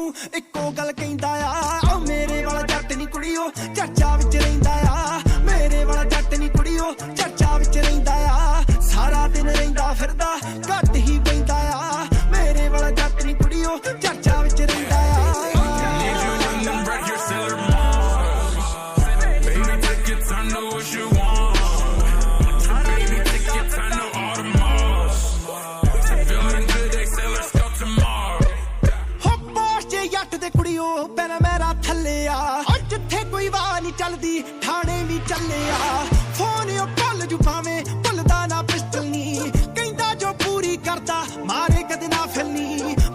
मैनू इक्को गल कहंदा आ मेरे वाला जट नी कुड़ियो चर्चा विच रहिंदा आ मेरे वाला जट नी कुड़ियो चर्चा विच रहिंदा आ सारा दिन रहिंदा फिरदा घट ही पैंदा आ मेरे वाला जट नी कुड़ियो चर्चा विच रहिंदा आ पैना मेरा थले आ जिथे कोई वाह नहीं चलदी ठाणे भी चले आ फोन भुल जू भावें भुलदा ना पिस्टल नी कहंदा जो पूरी करदा मारे कदे ना फिलनी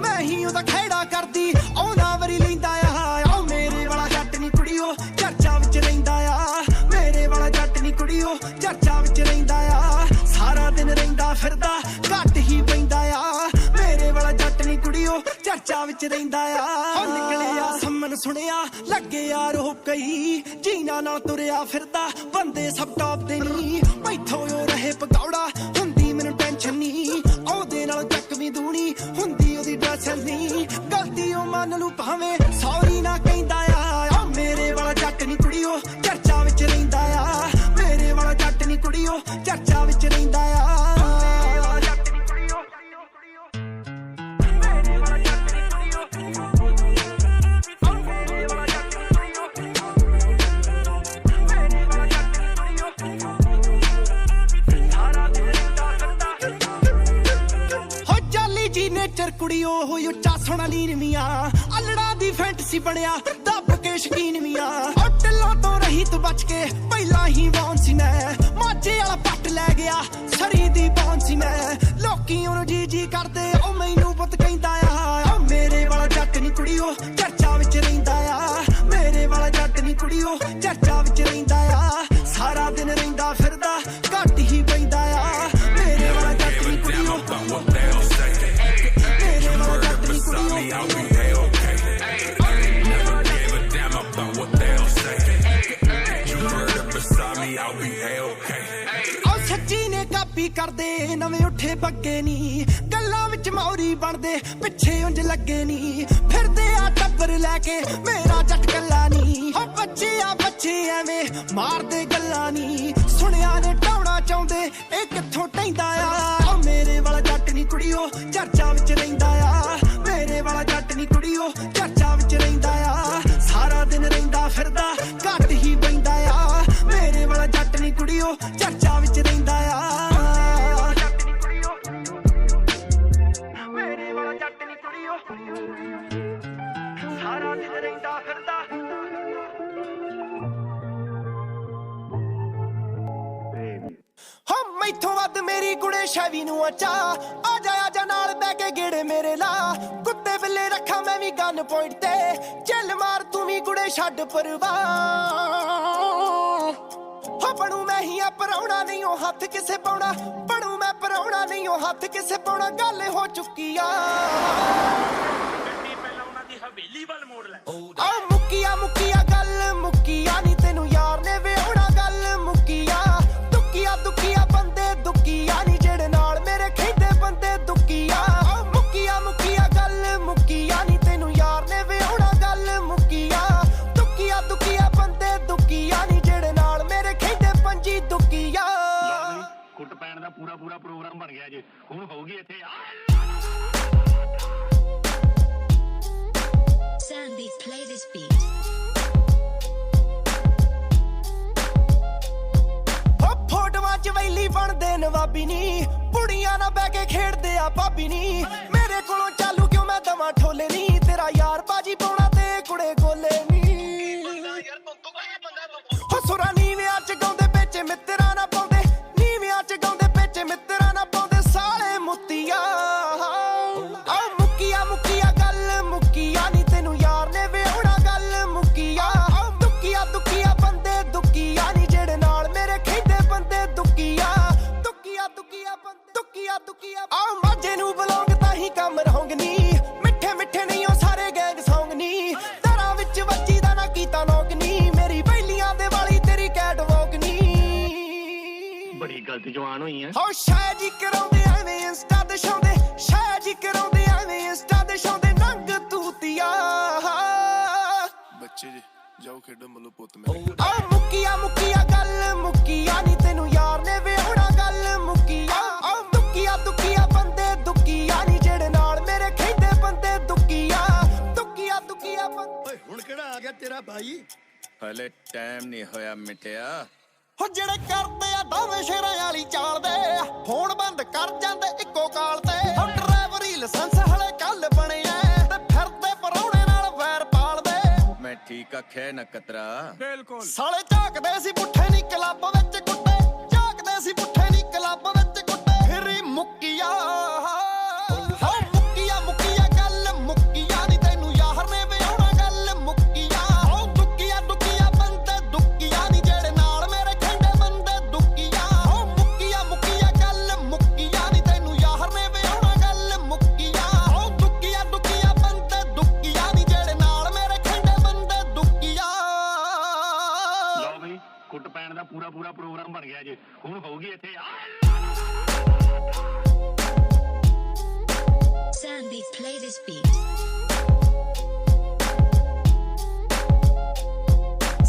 मैं ही ओदा खेड़ा करदी औना वरी लैंदा आ मेरे वाला जट नी कुड़ियो चर्चा विच रहिंदा आ मेरे वाला जट नी कुड़ियो चर्चा विच रहिंदा आ सारा दिन रहिंदा फिरदा घट ही पैंदा आ मेरे वाला जट नी कुड़ियो चर्चा विच रहिंदा आ निकले आ सम्मन सुनिया लगे यार हो कई जीना ना तुरिया फिरदा बंदे सब टॉप दे नी मैथों ओ रहे पकौड़ा हुंदी मैनू टेंशन नी ओदे नाल चकवी दूनी हुंदी ओदी ड्रेस नी गलती ओ मान लू भावें सॉरी ना कहंदा आ मेरे वाला जट नी कुड़ियो चर्चा विच रहिंदा आ मेरे वाला जट नी कुड़ियो चर्चा विच रहिंदा आ नेचर कुड़ियो हो उच्चा सोना लीन मियां अलड़ा दी फैंटसी बनया दब के शकीन मियां ढिलों तो रही तू बच के पहला ही बाउंसी ने माचे वाला पट ले गया सरी दी बाउंसी ने लोकी ओनू जी जी करदे ओ मैनू पुत कहंदा आ मेरे वाला जट नी कुड़ियो चर्चा विच रहिंदा आ मेरे वाला जट नी कुड़ियो चर्चा विच रहिंदा आ सारा दिन रहिंदा फिरदा घट ही पैंदा आ मेरे वाला जट नी कुड़ियो I'll be okay. Never gave a damn about what they'll say. You murder beside me, I'll be okay. आओ सच्ची ने कापी करदे नवे उठे बग्गे नी गल्लां विच मौरी बनदे पिछे उंज लगे नी फिरदे आ टब्बर लैके मेरा जट कल्ला नी हो बच्चे एवें मारदे गल्लां नी सुनिया ने ढाउणा चाहुंदे ए कित्थों टैंदा आ मेरे वाला जट नी कुड़ियो चर्चा विच रहिंदा आ मेरे वाला जट नी कुड़ियो चर्चा विच रहिंदा आ सारा दिन रहिंदा फिरदा घट ही पैंदा आ मेरे वाला जट नी कुड़ियो चर्चा विच रहिंदा आ मेरे वाला जट नी कुड़ियो सारा दिन रहिंदा फिरदा हम मैथों वध मेरी कुड़े शैवी नू अचा आजा नाल बैठ के गेड़े मेरे ला कुत्ते बिल्ले रखा मैं भी गन पॉइंट ते चल मार तू भी कुड़े छड्ड परवाह हो बनू मैं ही आ पराउणा नहीं हो हाथ किसे पाउणा बनू मैं पराउणा नहीं हो हाथ किसे पाउणा गल हो चुकी आ गड्डी पहला उना दी हवेली वाल मोड़ ले आ मुक्किया गल मुक्किया नहीं तेनू यार ने वेहणा गल मुक्किया दुखिया बंदे दुखिया नी जेड़े नाल मेरे खिंदे बंदे दुखिया मुक्किया गल मुक्किया नी तेनू यार ने वेहणा गल मुक्किया दुखिया बंदे दुखिया नी जेड़े नाल मेरे खिंदे पंजी दुखिया कुट पैण दा पूरा प्रोग्राम बन गया जी हुण होगी इत्थे Sandy play this beat valley बनदे नवाबी नी कुड़ियां ना बह के खेड़दे आ भाबी नी मेरे कोलों चालू क्यों मैं दवा ठोले नी तेरा यार बाजी पाउणा ते कुड़े गोले नी हो सुरा नीवियां च गाउंदे बेचे मित्तरां ना पाउंदे नीवियां च गाउंदे बेचे मित्तरां ना पाउंदे साले मुत्तिया आ मुक्किया गल मुक्किया नी तेनू यार ने वेहणा गल मुक्किया दुखिया बंदे दुखिया नी जेड़े नाल मेरे खिंदे बंदे दुखिया आ माजे नू बलौंग ताही कम रहोंग नी मिठे नहीं हो सारे गैंग सौंग नी दरा विच वज्जी दा ना कीता नौक नी मेरी बैलियां दे वाली तेरी कैट वॉक नी बड़ी गलत जवान होई है हो शायद जी कराउंदे एवें इंस्टा दे शौंदे शायद जी कराउंदे एवें इंस्टा दे शौंदे नंग तूतिया ਚਾਚੇ ਜੀ ਜਾਓ ਖੇਡਣ ਮੱਲੋ ਪੁੱਤ ਮੇਰੇ ਆ ਮੁੱਕੀਆ ਗੱਲ ਮੁੱਕੀਆ ਨੀ ਤੈਨੂੰ ਯਾਰ ਨੇ ਵਿਆਹਣਾ ਗੱਲ ਮੁੱਕੀਆ ਆ ਦੁੱਕੀਆ ਬੰਦੇ ਦੁੱਕੀਆ ਨੀ ਜਿਹੜੇ ਨਾਲ ਮੇਰੇ ਖੇਡੇ ਬੰਦੇ ਦੁੱਕੀਆ ਬੰਦੇ। ਓਏ ਹੁਣ ਕਿਹੜਾ ਆ ਗਿਆ ਤੇਰਾ ਭਾਈ? ਹਲੇ ਟਾਈਮ ਨਹੀਂ ਹੋਇਆ ਮਿਟਿਆ। ਹੋ ਜਿਹੜੇ ਕਰਦੇ ਆ ਦੋਵੇਂ ਸ਼ੇਰਾਂ ਵਾਲੀ ਚਾਲ ਦੇ ਫੋਨ ਬੰਦ ਕਰ ਜਾਂਦੇ ਇੱਕੋ ਕਾਲ ਤੇ ਹੋ ਡਰਾਈਵਰੀ ਲਾਇਸੈਂਸ ਹਲੇ ਕੱਲ ਬਣਿਆ ਤੇ ਫਿਰਦੇ ਪਰੌਣੇ ਨਾਲ ਵੈਰ ਪਾਲਦੇ। ਮੈਂ ਠੀਕ ਆਖਿਆ ਨਾ ਕਤਰਾ ਬਿਲਕੁਲ ਸਾਲੇ ਝਾਕਦੇ ਸੀ ਪੁੱਠੇ ਨੀ ਕਲੱਬ ਵਿੱਚ ਕੁੱਟੇ ਝਾਕਦੇ ਸੀ ਪੁੱਠੇ ਨੀ ਕਲੱਬ ਵਿੱਚ ਕੁੱਟੇ ਫਿਰ ਹੀ ਮੁੱਕੀਆ ਮੁੱਕੀਆ ਗੱਲ ਮੁੱਕੀਆ ਨੀ ਤੈਨੂੰ ਯਾਰ ਨੇ ਵਿਆਹਣਾ ਗੱਲ ਮੁੱਕੀਆ ਹੋ ਦੁੱਕੀਆ ਬੰਦੇ ਦੁੱਕੀਆ ਨੀ ਜਿਹੜੇ ਨਾਲ ਮੇਰੇ ਖੰਡੇ ਬੰਦੇ ਦੁੱਕੀਆ ਹੋ ਮੁੱਕੀਆ ਗੱਲ ਮੁੱਕੀਆ ਨੀ ਤੈਨੂੰ ਯਾਰ ਨੇ ਵਿਆਹਣਾ ਗੱਲ ਮੁੱਕੀਆ ਹੋ ਦੁੱਕੀਆ ਬੰਦੇ ਦੁੱਕੀਆ ਨੀ ਜਿਹੜੇ ਨਾਲ ਮੇਰੇ ਖੰਡੇ ਬੰਦੇ ਦੁੱਕੀਆ। ਲਓ ਬਈ ਕੁੱਟ ਪੈਣ ਦਾ ਪੂਰਾ ਪ੍ਰੋਗਰਾਮ ਬਣ ਗਿਆ ਜੇ ਹੁਣ ਹੋਊਗੀ ਇੱਥੇ Sandy, play this beat.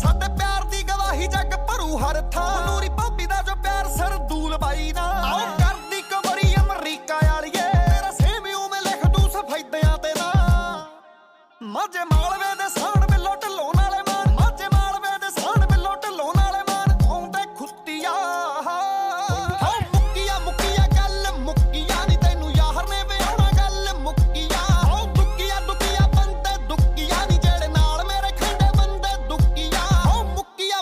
ਸਾਡੇ ਪਿਆਰ ਦੀ ਗਵਾਹੀ ਜੱਗ ਭਰੂ ਹਰ ਥਾਂ ਨੂਰੀ ਭਾਬੀ ਦਾ ਜੋ ਪਿਆਰ ਸਰਦੂਲ ਬਾਈ ਨਾ ਆਓ ਕਰਦੀ ਕਬਰੀ ਅਮਰੀਕਾ ਵਾਲੀਏ ਤੇਰਾ ਸੇਮ ਉਵੇਂ ਲਿਖ ਦੂ ਸਫੈਦਿਆਂ ਤੇ ਨਾ ਮਾਝੇ ਮਾਲਵੇ ਦੇ ਸਾਣ ਬਿੱਲੋ ਢੱਲੋਂ ਨਾਲੇ ਮਾਨ ਮਾਝੇ ਮਾਲਵੇ ਦੇ ਸਾਣ ਬਿੱਲੋ ਢੱਲੋਂ ਨਾਲੇ ਮਾਨ ਆਉਂਦੇ ਖੁੱਤੀਆ ਮੁੱਕੀਆ ਗੱਲ ਮੁੱਕੀਆ ਨੀ ਤੈਨੂੰ ਯਾਰ ਨੇ ਵਿਆਹਣਾ ਗੱਲ ਮੁੱਕੀਆ ਹੋ ਦੁੱਕੀਆ ਬੰਦੇ ਦੁੱਕੀਆ ਨੀ ਜਿਹੜੇ ਨਾਲ ਮੇਰੇ ਖੰਡੇ ਬੰਦੇ ਦੁੱਕੀਆ ਹੋ ਮੁੱਕੀਆ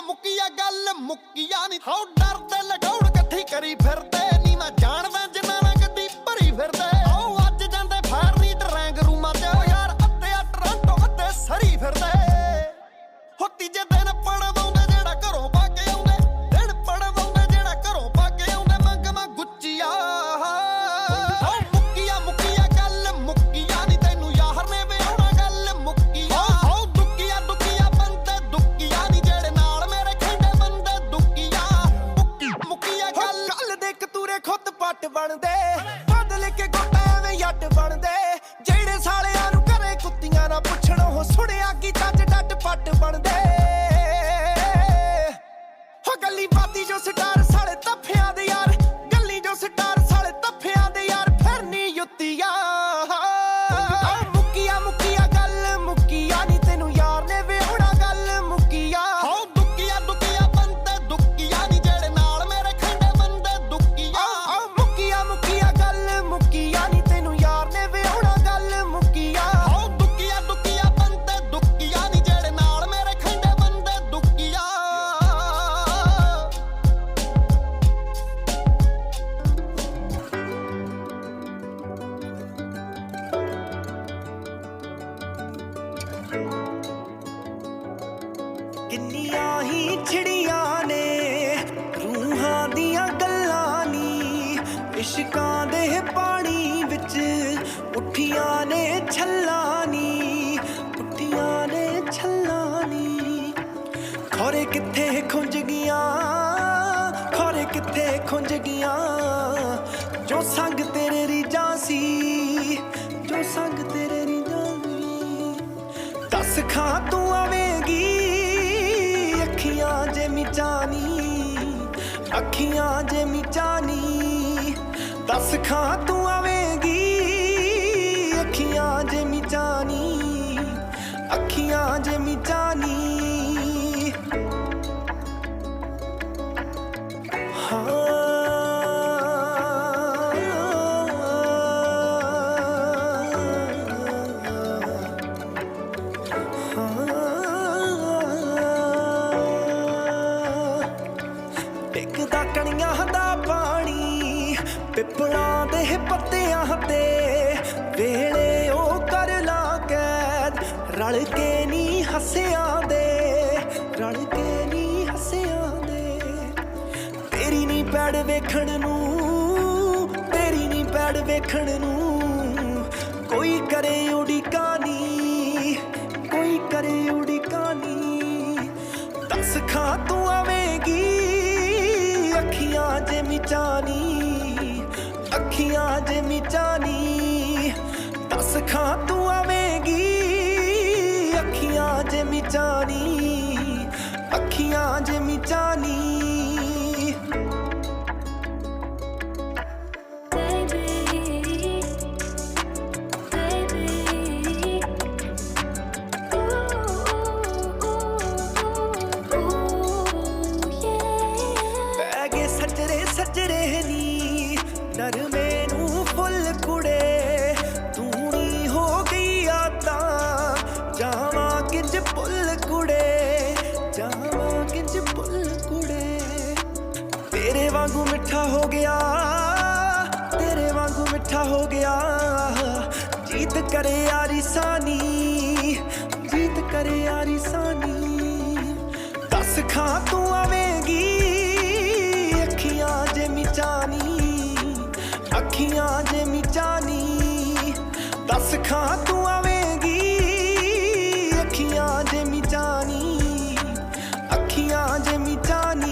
ਗੱਲ ਮੁੱਕੀਆ ਨੀ ਹੋ ਡਰਦੇ ਲਗਾਉਣ ਇਕੱਠੀ ਕਰੀ ਫਿਰਦੇ ਨੀ ਮੈਂ ਜਾਣਦਾ ਜਿੰਨਾ ਨਾਲ ਗੱਡੀ ਭਰੀ ਫਿਰਦੇ ਆਓ ਅੱਜ ਜਾਂਦੇ ਫਾਇਰ ਨੀ ਡਰੈਂਗ ਰੂਮਾਂ ਤੇ ਯਾਰ ਅੱਤੇ ਆ ਟੋਰਾਂਟੋ ਅੱਤੇ ਸਰੀ ਫਿਰਦੇ ਹੋ ਤੀਜੇ ਦਿਨ ਪੜਵਾਉਂਦੇ ਜਿਹੜਾ ਘਰੋਂ ਪਾ ਕੇ ਆਉਂਦੇ ਦਿਨ ਪੜਵਾਉਂਦੇ ਜਿਹੜਾ ਘਰੋਂ ਪਾ ਕੇ ਆਉਂਦੇ ਮੰਗਵਾ ਗੁੱਚੀਆ ਮੁੱਕੀਆ ਗੱਲ ਮੁੱਕੀਆ ਨੀ ਤੈਨੂੰ ਯਾਰ ਨੇ ਵਿਆਹਣਾ ਗੱਲ ਮੁੱਕੀਆ ਹੋ ਦੁੱਕੀਆ ਬੰਦੇ ਦੁੱਕੀਆ ਨੀ ਜਿਹੜੇ ਨਾਲ ਮੇਰੇ ਖੰਡੇ ਬੰਦੇ ਦੁੱਕੀਆ ਮੁੱਕੀਆ ਗੱਲ ਦੇ ਕਤੂਰੇ ਖੁੱਦ ਪੱਟ ਬਣਦੇ ਬਦਲ ਕੇ ਗੋਟਾ ਐਵੇਂ ਜੱਟ ਬਣਦੇ ਜਿਹੜੇ ਸਾਲਿਆਂ ਨੂੰ ਘਰੇ ਕੁੱਤੀਆਂ ਨਾ ਪੁੱਛਣ ਉਹ ਸੁਣਿਆ ਕੀ ਚੱਜ ਡੱਟ ਪੱਟ ਬਣਦੇ ਹੋ ਗੱਲੀ ਬਾਤੀ ਜੋ ਸਟਾਰ ਸਾਲੇ ਤੱਫਿਆਂ ਦੇ ਯਾਰ ਗੱਲੀ ਜੋ ਸਟਾਰ ਸਾਲੇ ਤੱਫਿਆਂ ਦੇ ਯਾਰ ਫਿਰਨੀ ਯੁੱਤੀਆ ਮੁੱਕੀਆ ਗੱਲ ਮੁੱਕੀਆ ਨੀ ਤੈਨੂੰ ਯਾਰ ਨੇ ਵਿਆਹਣਾ ਗੱਲ ਮੁੱਕੀਆ ਹੋ ਦੁੱਕੀਆ ਬੰਦੇ ਦੁੱਕੀਆ ਨੀ ਜਿਹੜੇ ਨਾਲ ਮੇਰੇ ਖੰਡੇ ਬੰਦੇ ਦੁੱਕੀਆ ਮੁੱਕੀਆ ਗੱਲ ਮੁੱਕੀਆ ਨੀ ਤੈਨੂੰ ਯਾਰ ਨੇ ਵਿਆਹਣਾ ਗੱਲ ਮੁੱਕੀਆ ਹੋ ਦੁੱਕੀਆ ਬੰਦੇ ਦੁੱਕੀਆ ਨੀ ਜਿਹੜੇ ਨਾਲ ਮੇਰੇ ਖੰਡੇ ਬੰਦੇ ਦੁੱਕੀਆ। ਕਿੰਨੀਆਂ ਹੀ ਛਿੜੀਆਂ ਨੇ ਰੂਹਾਂ ਦੀਆਂ ਗੱਲਾਂ ਨੀ ਇਸ਼ਕਾਂ ਦੇ ਪਾਣੀ ਵਿੱਚ ਉੱਠੀਆਂ ਨੇ ਛੱਲਾਂ ਨੀ ਉੱਠੀਆਂ ਨੇ ਛੱਲਾਂ ਨੀ ਖੋਰੇ ਕਿੱਥੇ ਖੁੰਝ ਗਈਆਂ ਜੋ ਸੰਗ ਤੇਰੇ ਰੀਝਾਂ ਸੀ ਜੋ ਸੰਗ ਤੇਰੇ ਰੀਝਾਂ ਸੀ ਦੱਸ ਖਾਂ ਤੂੰ ਆਵੇਂਗੀ ਅੱਖੀਆਂ ਜੇ ਮਿਚਾਨੀ ਦੱਸ ਖਾਂ ਤੂੰ ਆਵੇਂਗੀ ਅੱਖੀਆਂ ਜੇ ਮਿਚਾਨੀ ਟਿਕਦਾ ਕਣੀਆਂ ਦਾ ਪਾਣੀ ਪਿੱਪਲਾਂ ਦੇ ਪੱਤਿਆਂ ਤੇ ਵੇਲੇ ਉਹ ਕਰ ਲਾ ਕੈਦ ਰਲ ਕੇ ਨੀ ਹੱਸਿਆਂ ਦੇ ਤੇਰੀ ਨੀ ਪੈੜ ਵੇਖਣ ਨੂੰ ਕੋਈ ਕਰੇ ਉਡੀਕਾਂ ਨੀ ਦੱਸ ਖਾਂ ਤੂੰ ਆਵੇਂਗੀ ਅੱਖੀਆਂ ਜੇ ਮਿਚਾਨੀ ਦੱਸ ਖਾਂ ਤੂੰ ਆਵੇਂਗੀ ਅੱਖੀਆਂ ਜੇ ਮਿਚਾਨੀ ਅੱਖੀਆਂ ਜੇ ਮਿਚਾਨੀ ਸੱਜਰੇ ਨੀ ਨਰਮੇ ਨੂੰ ਫੁੱਲ ਕੁੜੇ ਤੂੰ ਨੀ ਹੋ ਗਈ ਆ ਤਾਂ ਜਾਵਾਂ ਕਿੰਜ ਪੁੱਲ ਕੁੜੇ ਜਾਵਾਂ ਕਿੰਜ ਪੁੱਲ ਕੁੜੇ ਤੇਰੇ ਵਾਂਗੂ ਮਿੱਠਾ ਹੋ ਗਿਆ ਤੇਰੇ ਵਾਂਗੂ ਮਿੱਠਾ ਹੋ ਗਿਆ ਜੀਤ ਕਰੇ ਯਾਰੀ ਸਾਨੀ ਜੀਤ ਕਰੇ ਯਾਰੀ ਸਾਨੀ ਦੱਸ ਖਾਂ ਤੂੰ ਆਵੇਂਗੀ ਅੱਖੀਆਂ ਜੇ ਮਿਚਾਨੀ ਦੱਸ ਖਾਂ ਤੂੰ ਆਵੇਂਗੀ ਅੱਖੀਆਂ ਜੇ ਮਿਚਾਨੀ ਅੱਖੀਆਂ ਜੇ ਮਿਚਾਨੀ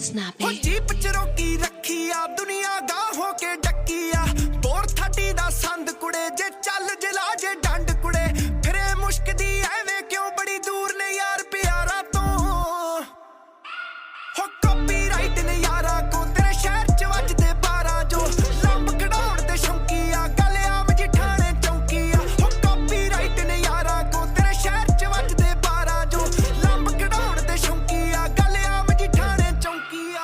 Snappy. ਜੀਪ ਚ ਰੋਕੀ ਰੱਖੀ ਆ ਦੁਨੀਆ ਗਾਹ ਹੋ ਕੇ ਡੱਕੀ ਆ ਬੋਰ 30 ਦਾ ਸੰਦ ਕੁੜੇ ਜੇ ਚੱਲ ਜਲਾ ਜੇ ਡੰਡ ਕੁੜੇ ਫਿਰੇ ਮੁਸ਼ਕਦੀ ਐਵੇਂ ਕਿਉਂ ਬੜੀ ਦੂਰ ਨੇ ਯਾਰ ਪਿਆਰਾ ਤੋਂ ਹੋ ਕਾਪੀਰਾਈਟ ਨੇ ਯਾਰਾ ਕੋ ਤੇਰੇ ਸ਼ਹਿਰ ਚ ਵੱਜਦੇ 12 ਜੋ ਲੰਬ ਕਢਾਉਣ ਤੇ ਸ਼ੌਂਕੀ ਆ ਗੱਲ ਆਮ ਜਿਠਾਣੇ ਚੌਂਕੀ ਆ ਹੋ ਕਾਪੀਰਾਈਟ ਨੇ ਯਾਰਾ ਕੋ ਤੇਰੇ ਸ਼ਹਿਰ ਚ ਵੱਜਦੇ 12 ਜੋ ਲੰਬ ਕਢਾਉਣ ਤੇ ਸ਼ੌਂਕੀ ਆ ਗੱਲ ਆਮ ਜਿਠਾਣੇ ਚੌਂਕੀ ਆ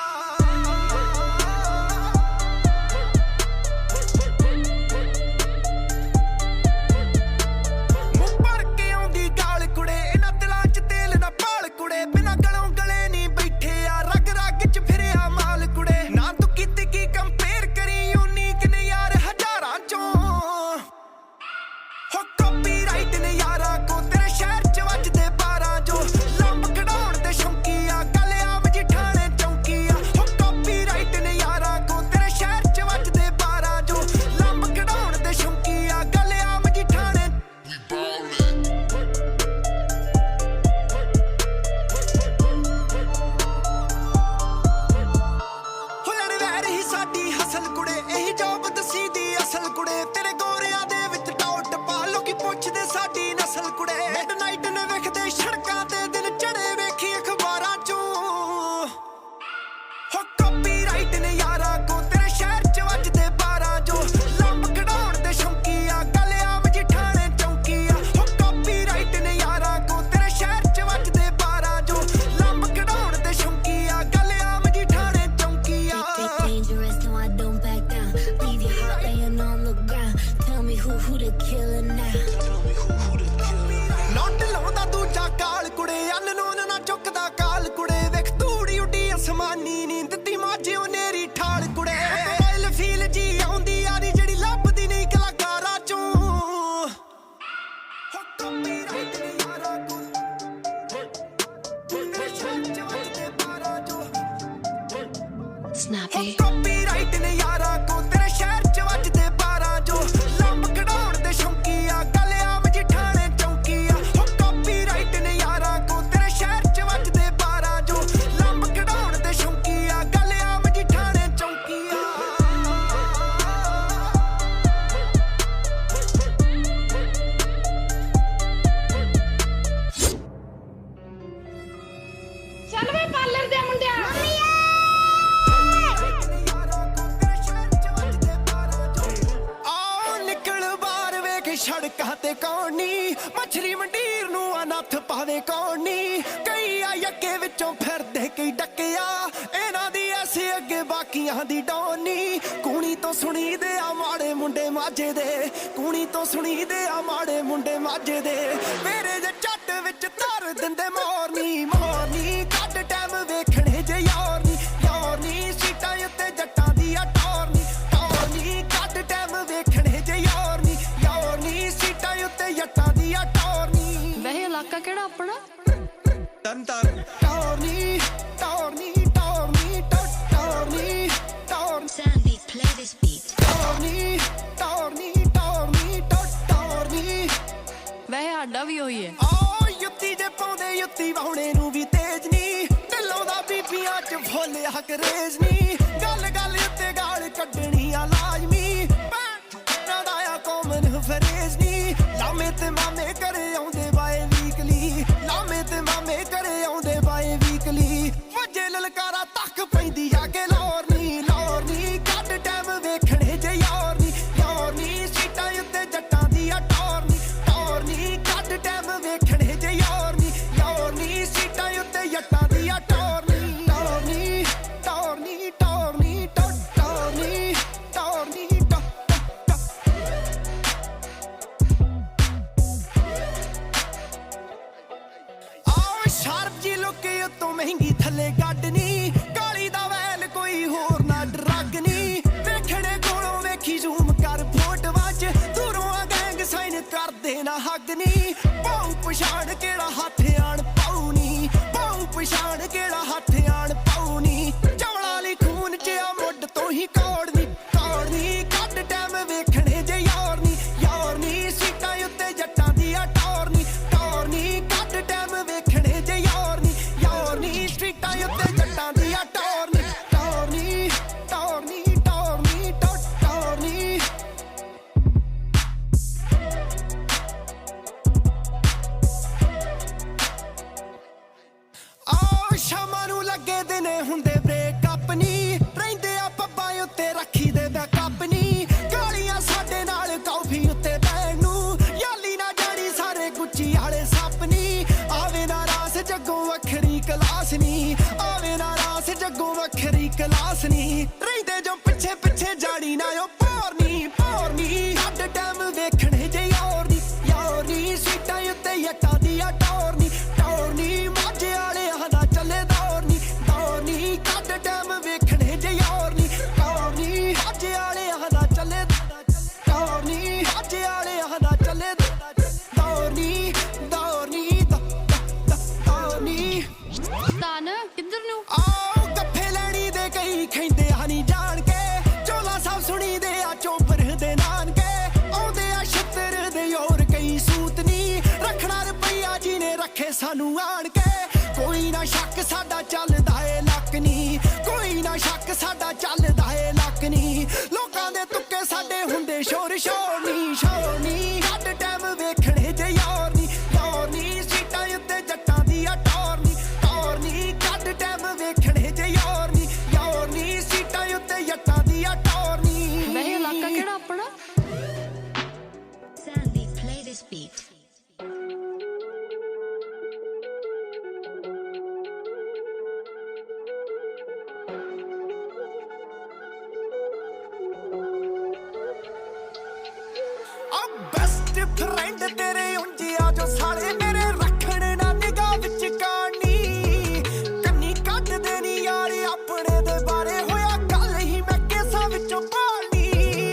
ਮੂੰਹ ਭਰ ਕੇ ਆਉਂਦੀ ਗਾਲ ਕੁੜੇ ਇਹਨਾਂ ਦਿਲਾਂ ਚ ਤੇਲ ਨਾ ਪਾਲ ਕੁੜੇ ਬਿਨਾਂ ਗਲੋਂ ਗਲੇ ਨਹੀਂ ਬੈਠੇ ਆ ਰਗ ਰਗ ਚ ਫਿਰਿਆ ਮਾਲ ਕੁੜੇ ਨਾ ਤੂੰ ਕੀਤੀ ਕੀ ਕੰਪੇਅਰ ਕਰੀ ਯੂਨੀਕ ਨੇ ਯਾਰ ਹਜ਼ਾਰਾਂ ਚੋਂ ਹੋ ਕਾਪੀਰਾਈਟ ਨੇ ਯਾਰਾ ਕੋ ਤੇਰੇ ਸ਼ਹਿਰ ਚ ਵੱਜਦੇ 12 ਜੋ ਲੰਬ ਕਢਾਉਣ ਤੇ ਸ਼ੌਂਕੀ ਆ ਗੱਲ ਆਮ ਜਿਠਾਣੇ ਚੌਂਕੀ ਆ ਹੋ ਕਾਪੀਰਾਈਟ ਨੇ ਯਾਰਾ ਕੋ ਤੇਰੇ ਸ਼ਹਿਰ ਚ ਵੱਜਦੇ 12 ਜੋ ਲੰਬ ਕਢਾਉਣ ਤੇ ਸ਼ੌਂਕੀ ਆ ਗੱਲ ਆਮ ਜਿਠਾਣੇ ਹੁਲੜ ਵੈਰ ਹੀ ਸਾਡੀ ਹਸਲ ਕੁੜੇ ਇਹੀ ਜੋਬ ਦਸੀ ਦੀ ਅਸਲ ਕੁੜੇ ਤੇਰੇ ਗੋਰਿਆਂ ਦੇ ਵਿੱਚ ਟੌਟ ਪਾ ਲੋਕੀ ਪੁੱਛਦੇ ਸਾਡੀ ਨਸਲ ਕੁੜੇ ਮਿਡਨਾਈਟ ਨੇ ਵੇਖਦੇ ਸੜਕਾਂ ਤੇ ਦਿਨ ਚੜੇ ਵੇਖੀ ਅਖਬਾਰਾਂ ਚੋਂ ਹੋ ਕਾਪੀਰਾਈਟ ਨੇ ਯਾਰਾ ਕੋ ਤੇਰੇ ਸ਼ਹਿਰ ਚ ਵੱਜਦੇ 12 ਜੋ ਲੰਬ ਕਢਾਉਣ ਤੇ ਸ਼ੌਂਕੀ ਆ ਗੱਲ ਆਮ ਜਿਠਾਣੇ ਚੌਂਕੀ ਆ ਹੋ ਕਾਪੀਰਾਈਟ ਨੇ ਯਾਰਾ ਕੋ ਤੇਰੇ ਸ਼ਹਿਰ ਚ ਵੱਜਦੇ 12 ਜੋ ਲੰਬ ਕਢਾਉਣ ਤੇ ਸ਼ੌਂਕੀ ਆ ਗੱਲ ਆਮ ਜਿਠਾਣੇ ਚੌਂਕੀ ਆ Dangerous, no, I don't back down. Leave your heart laying on the ground. Tell me who the killer now. Note ਲਾਉਂਦਾ ਦੂਜਾ ਕਾਲ ਕੁੜੇ ਅਨਨੋਨ ਨਾ ਚੁੱਕਦਾ ਕਾਲ ਕੁੜੇ ਵੇਖ ਧੂੜੀ ਉੱਡੀ ਅਸਮਾਨੀ ਨੀ ਦਿੱਤੀ ਮਾਝੇ ਨੇਰੀ ਠਾਲ ਕੁੜੇ ਰੋਇਲ ਫੀਲ ਜੀ ਆਉਂਦੀ ਯਾਰੀ ਜਿਹੜੀ ਲੱਭਦੀ ਨਹੀਂ ਕਲਾਕਾਰਾਂ ਚੋਂ ਹੋ ਕਾਪੀਰਾਈਟ ਨੇ ਯਾਰਾ ਕੋ ਤੇਰੇ ਸ਼ਹਿਰ ਚ ਵੱਜਦੇ 12 ਜੋ Snappy. ਕਾਪੀਰਾਈਟ ਨੇ ਯਾਰਾ ਕੋ ਤੇਰੇ ਸ਼ਹਿਰ ਚ ਵੱਜਦੇ 12 ਜੋ ਲੰਬ ਕਢਾਉਣ ਤੇ ਸ਼ੌਂਕੀ ਆ ਗੱਲ ਆਮ ਜਿਠਾਣੇ ਚੌਂਕੀ ਆ ਹੋ ਕਾਪੀਰਾਈਟ ਨੇ ਯਾਰਾ ਕੋ ਤੇਰੇ ਸ਼ਹਿਰ ਚ ਵੱਜਦੇ 12 ਜੋ ਲੰਬ ਕਢਾਉਣ ਤੇ ਸ਼ੌਂਕੀ ਆ ਗੱਲ ਆਮ ਜਿਠਾਣੇ ਚੌਂਕੀ ਆ ਚੱਲ ਵੇ ਪਾਰਲਰ ਦੇ ਮੁੰਡਿਆ ਆ ਨਿਕਲ ਬਾਹਰ ਵੇਖ ਸੜਕਾਂ ਤੇ ਕੌਣ ਨੀ ਮੱਛਰੀ ਮੰਡੀਰ ਨੂੰ ਅਨੱਥ ਪਾਵੇ ਕੌਣ ਨੀ ਕਈ ਆ ਅੱਗੇ ਵਿੱਚੋਂ ਫਿਰਦੇ ਕਈ ਡੱਕਿਆ ਇਹਨਾਂ ਦੀ ਐਸੇ ਅੱਗੇ ਬਾਕੀਆਂ ਦੀ ਡੋਨੀ ਕੂਣੀ ਤੋਂ ਸੁਣੀਦੇ ਆ ਮਾੜੇ ਮੁੰਡੇ ਮਾਝੇ ਦੇ ਕੂਣੀ ਤੋਂ ਸੁਣੀਦੇ ਆ ਮਾੜੇ ਮੁੰਡੇ ਮਾਝੇ ਦੇ ਮੇਰੇ ਜੇ ਝੱਟ ਵਿੱਚ ਧਰ ਦਿੰਦੇ ਮੋਰਨੀ ਮੋਰਨੀ ਕੱਢ ਟਾਈਮ ਵੇਖਣੇ ਜੇ ਯਾਰ ਨੀ ਸੀਟਾਂ ਉੱਤੇ ਜੱਟਾਂ ਦੀ ਆ ਟੋਰਨੀ ਕੱਢ ਟਾਈਮ ਵੇਖਣੇ ਜੇ ਯਾਰ ਨੀ ਸੀਟਾਂ ਉੱਤੇ ਜੱਟਾਂ ਦੀ ਆ ਟੋਰਨੀ ਵੈਸੇ ਇਲਾਕਾ ਕਿਹੜਾ ਆਪਣਾ ਟੋਰਨੀ ਟੋਰਨੀ ਟੋਰਨੀ ਟੋਰਨੀ Sandy, play this beat. ਟੋਰਨੀ ਟੋਰਨੀ ਟੋਰਨੀ ਟੋਰਨੀ ਕਰੇਜ਼ ਨੀ ਗੱਲ ਗੱਲ ਉੱਤੇ ਗਾਲ ਕੱਢਣੀ ਆ ਲਾਜ਼ਮੀ ਭੈਣਾਂ ਦਾ ਆ ਕਾਮਨ ਫਰੇਜ਼ ਨੀ ਲਾਮੇ ਤੇ ਮਾਮੇ ਘਰੇ ਆਉਂਦੇ ਬਾਏ ਵੀਕਲੀ ਲਾਮੇ ਤੇ ਮਾਮੇ ਘਰੇ ਆਉਂਦੇ ਬਾਏ ਵੀਕਲੀ ਵਜੇ ਲਲਕਾਰਾ ਤੱਕ ਪੈਂਦੀ ਆ ਕੇ ਲੋਰ ਨੀ ਕੱਢ ਟਾਈਮ ਵੇਖਣੇ ਜੇ ਯਾਰ ਨੀ ਸੀਟਾਂ ਉੱਤੇ ਜੱਟਾਂ ਦੀ ਆ ਟੌਰ ਨੀ ਕੱਢ ਟਾਈਮ ਵੇਖਣੇ ਜੇ ਯਾਰ ਨੀ ਸੀਟਾਂ ਉੱਤੇ ਜੱਟਾਂ ਦੀ ਆ ਟੌਰ ਨੀ ਸ਼ਾਰਪ ਜੀ ਲੁੱਕੇ ਉੱਤੋਂ ਮਹਿੰਗੀ ਥੱਲੇ ਗੱਡ ਨੀ ਕਾਲੀ ਦਾ ਵੈਲ ਕੋਈ ਹੋਰ ਨਾ ਡਰੱਗ ਨੀ ਵੇਖਣੇ ਕੋਲੋਂ ਵੇਖੀ ਜ਼ੂਮ ਕਰ ਫੋਟੋਆਂ 'ਚ ਦੂਰੋਂ ਆ ਗੈਂਗ ਸਾਈਨ ਕਰਦੇ ਨਾ ਹੱਗ ਨੀ ਪਾਉ ਪਛਾਣ ਕਿਹੜਾ ਹੱਥ ਆਣ ਪਾਉ ਨੀ ਪਾਉ ਪਛਾਣ ਕਿਹੜਾ ਹੱਥ ਆਣ ਪਾਉ ਨੀ ਚਵਲਾਂ ਲਈ ਖੂਨ 'ਚ ਆ ਮੁੱਢ ਤੋਂ ਹੀ ਕੌੜ ਨੀ ਕੱਢ ਟਾਈਮ ਵੇਖਣੇ ਜੇ ਯਾਰ ਨੀ ਸੀਟਾਂ ਉੱਤੇ ਜੱਟਾਂ ਦੀ ਆ ਟੌਰ ਨੀ ਕੱਢ ਟਾਈਮ ਵੇਖਣੇ ਜੇ ਯਾਰ ਨੀ ਸਟਰੀਟਾਂ ਉੱਤੇ ਜੱਟਾਂ ਦੀ ਆ ਟੌਰ ਨੀ ਆਓ ਸ਼ਾਮਾਂ ਨੂੰ ਲੱਗੇ ਦਿਨੇ ਹੁੰਦੇ ਬ੍ਰੇਕਅਪ ਨੀ ਰਹਿੰਦੇ ਆ ਪੱਬਾਂ ਉੱਤੇ ਰੱਖੀ ਦੇ ਬੈਕਅਪ ਨੀ ਗਾਲੀਆਂ ਸਾਡੇ ਨਾਲ ਕਾਫੀ ਉੱਤੇ ਬੈਣ ਨੂੰ ਯਾਲੀ ਨਾ ਜਾਣੀ ਸਾਰੇ ਗੁੱਚੀ ਵਾਲੇ ਸੱਪ ਨੀ ਆਵੇ ਨਾ ਰਾਸ ਜੱਗੋਂ ਵੱਖਰੀ ਕਲਾਸ ਨੀ ਆਵੇ ਨਾ ਰਾਸ ਜੱਗੋਂ ਵੱਖਰੀ ਕਲਾਸ ਨੀ ਰਹਿੰਦੇ ਜੋ ਪਿੱਛੇ ਪਿੱਛੇ ਜਾਣੀ ਨਾ ਉਹ ਭੋਰ ਨੀ ਕੱਢ ਟਾਈਮ ਵੇਖਣੇ ਜੇ ਯਾਰ ਨੀ ਸੀਟਾਂ ਉੱਤੇ ਜੱਟਾਂ ਦੀ ਆ ਟੌਰ ਨੀ ਮਾਝੇ ਵਾਲੇ ਆਹਦਾ ਚੱਲੇ ਦੌਰ ਨੀ ਕੱਢ ਟਾਈਮ ਵੇਖਣੇ ਜੇ ਯਾਰ ਨੀ ਮਾਝੇ ਵਾਲੇ ਆਹਦਾ ਚੱਲੇ ਦੌਰ ਨੀ ਮਾਝੇ ਵਾਲੇ ਆਹਦਾ ਚੱਲੇ ਦੌਰ ਨੀ ਤਾਨ ਕਿੱਧਰ ਨੂੰ ਆਓ ਗੱਫੇ ਲੈਣੀ ਦੇ ਕਈ ਖੈਂਦੇ ਆ ਨੀ ਜਾਣ ਕੇ ਚੋਲਾ ਸਭ ਸੁਣੀ ਦੇ ਆ ਚੋਪਰ ਦੇ ਨਾਨਕੇ ਆਉਂਦੇ ਆ ਛੱਤਰ ਦੇ ਹੋਰ ਕਈ ਸੂਤ ਨੀ ਰੱਖਣਾ ਰੁਪਈਆ ਜੀ ਨੇ ਰੱਖੇ ਸਾਨੂੰ ਆਣ ਕੇ ਕੋਈ ਨਾ ਸ਼ੱਕ ਸਾਡਾ ਚੱਲਦਾ ਏ ਲੱਕ ਨੀ ਕੋਈ ਨਾ ਸ਼ੱਕ ਸਾਡਾ ਚੱਲਦਾ ਏ ਲੱਕ ਨੀ ਲੋਕਾਂ ਦੇ ਤੁੱਕੇ ਸਾਡੇ ਹੁੰਦੇ ਸ਼ੋਰ ਨੀ ਕੱਢ ਟਾਈਮ ਵੇਖਣੇ ਜੇ ਯਾਰ ਨੀ ਸੀਟਾਂ ਉੱਤੇ ਜੱਟਾਂ ਦੀ ਆ ਟੌਰ ਨੀ ਕੱਢ ਟਾਈਮ ਵੇਖਣੇ ਜੇ ਯਾਰ ਨੀ ਸੀਟਾਂ ਉੱਤੇ ਜੱਟਾਂ ਦੀ ਆ ਟੌਰ ਨੀ ਵੈਸੇ ਇਲਾਕਾ ਕਿਹੜਾ ਆਪਣਾ Sandy, play this beat. Best friend ਤੇਰੇ ਉਂਝਿਆ ਜੋ ਸਾਲੇ ਮੇਰੇ ਰੱਖਣ ਨਾ ਨਿਗਾਹ ਵਿੱਚ ਕਾਣੀ ਕੰਨੀ ਕੱਢਦੇ ਨੀ ਯਾਰ ਆਪਣੇ ਦੇ ਬਾਰੇ ਹੋਇਆ ਗੱਲ ਹੀ ਮੈਂ ਕੇਸਾਂ ਵਿੱਚੋਂ ਪਾਲਣੀ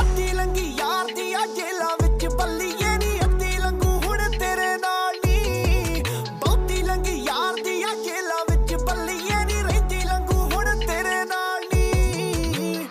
ਅੱਧੀ ਲੰਗੀ ਯਾਰ ਦੀ ਆ ਜੇਲਾਂ ਵਿੱਚ ਬੱਲੀਏ ਨੀ ਅੱਧੀ ਲੰਗੂ ਹੁਣ ਤੇਰੇ ਨਾਲ ਨੀ ਬਹੁਤੀ ਲੰਗੀ ਯਾਰ ਦੀ ਆ ਜੇਲਾਂ ਵਿੱਚ ਬੱਲੀਏ ਨੀ ਰਹਿੰਦੀ ਲੰਗੂ ਹੁਣ ਤੇਰੇ ਨਾਲ ਨੀ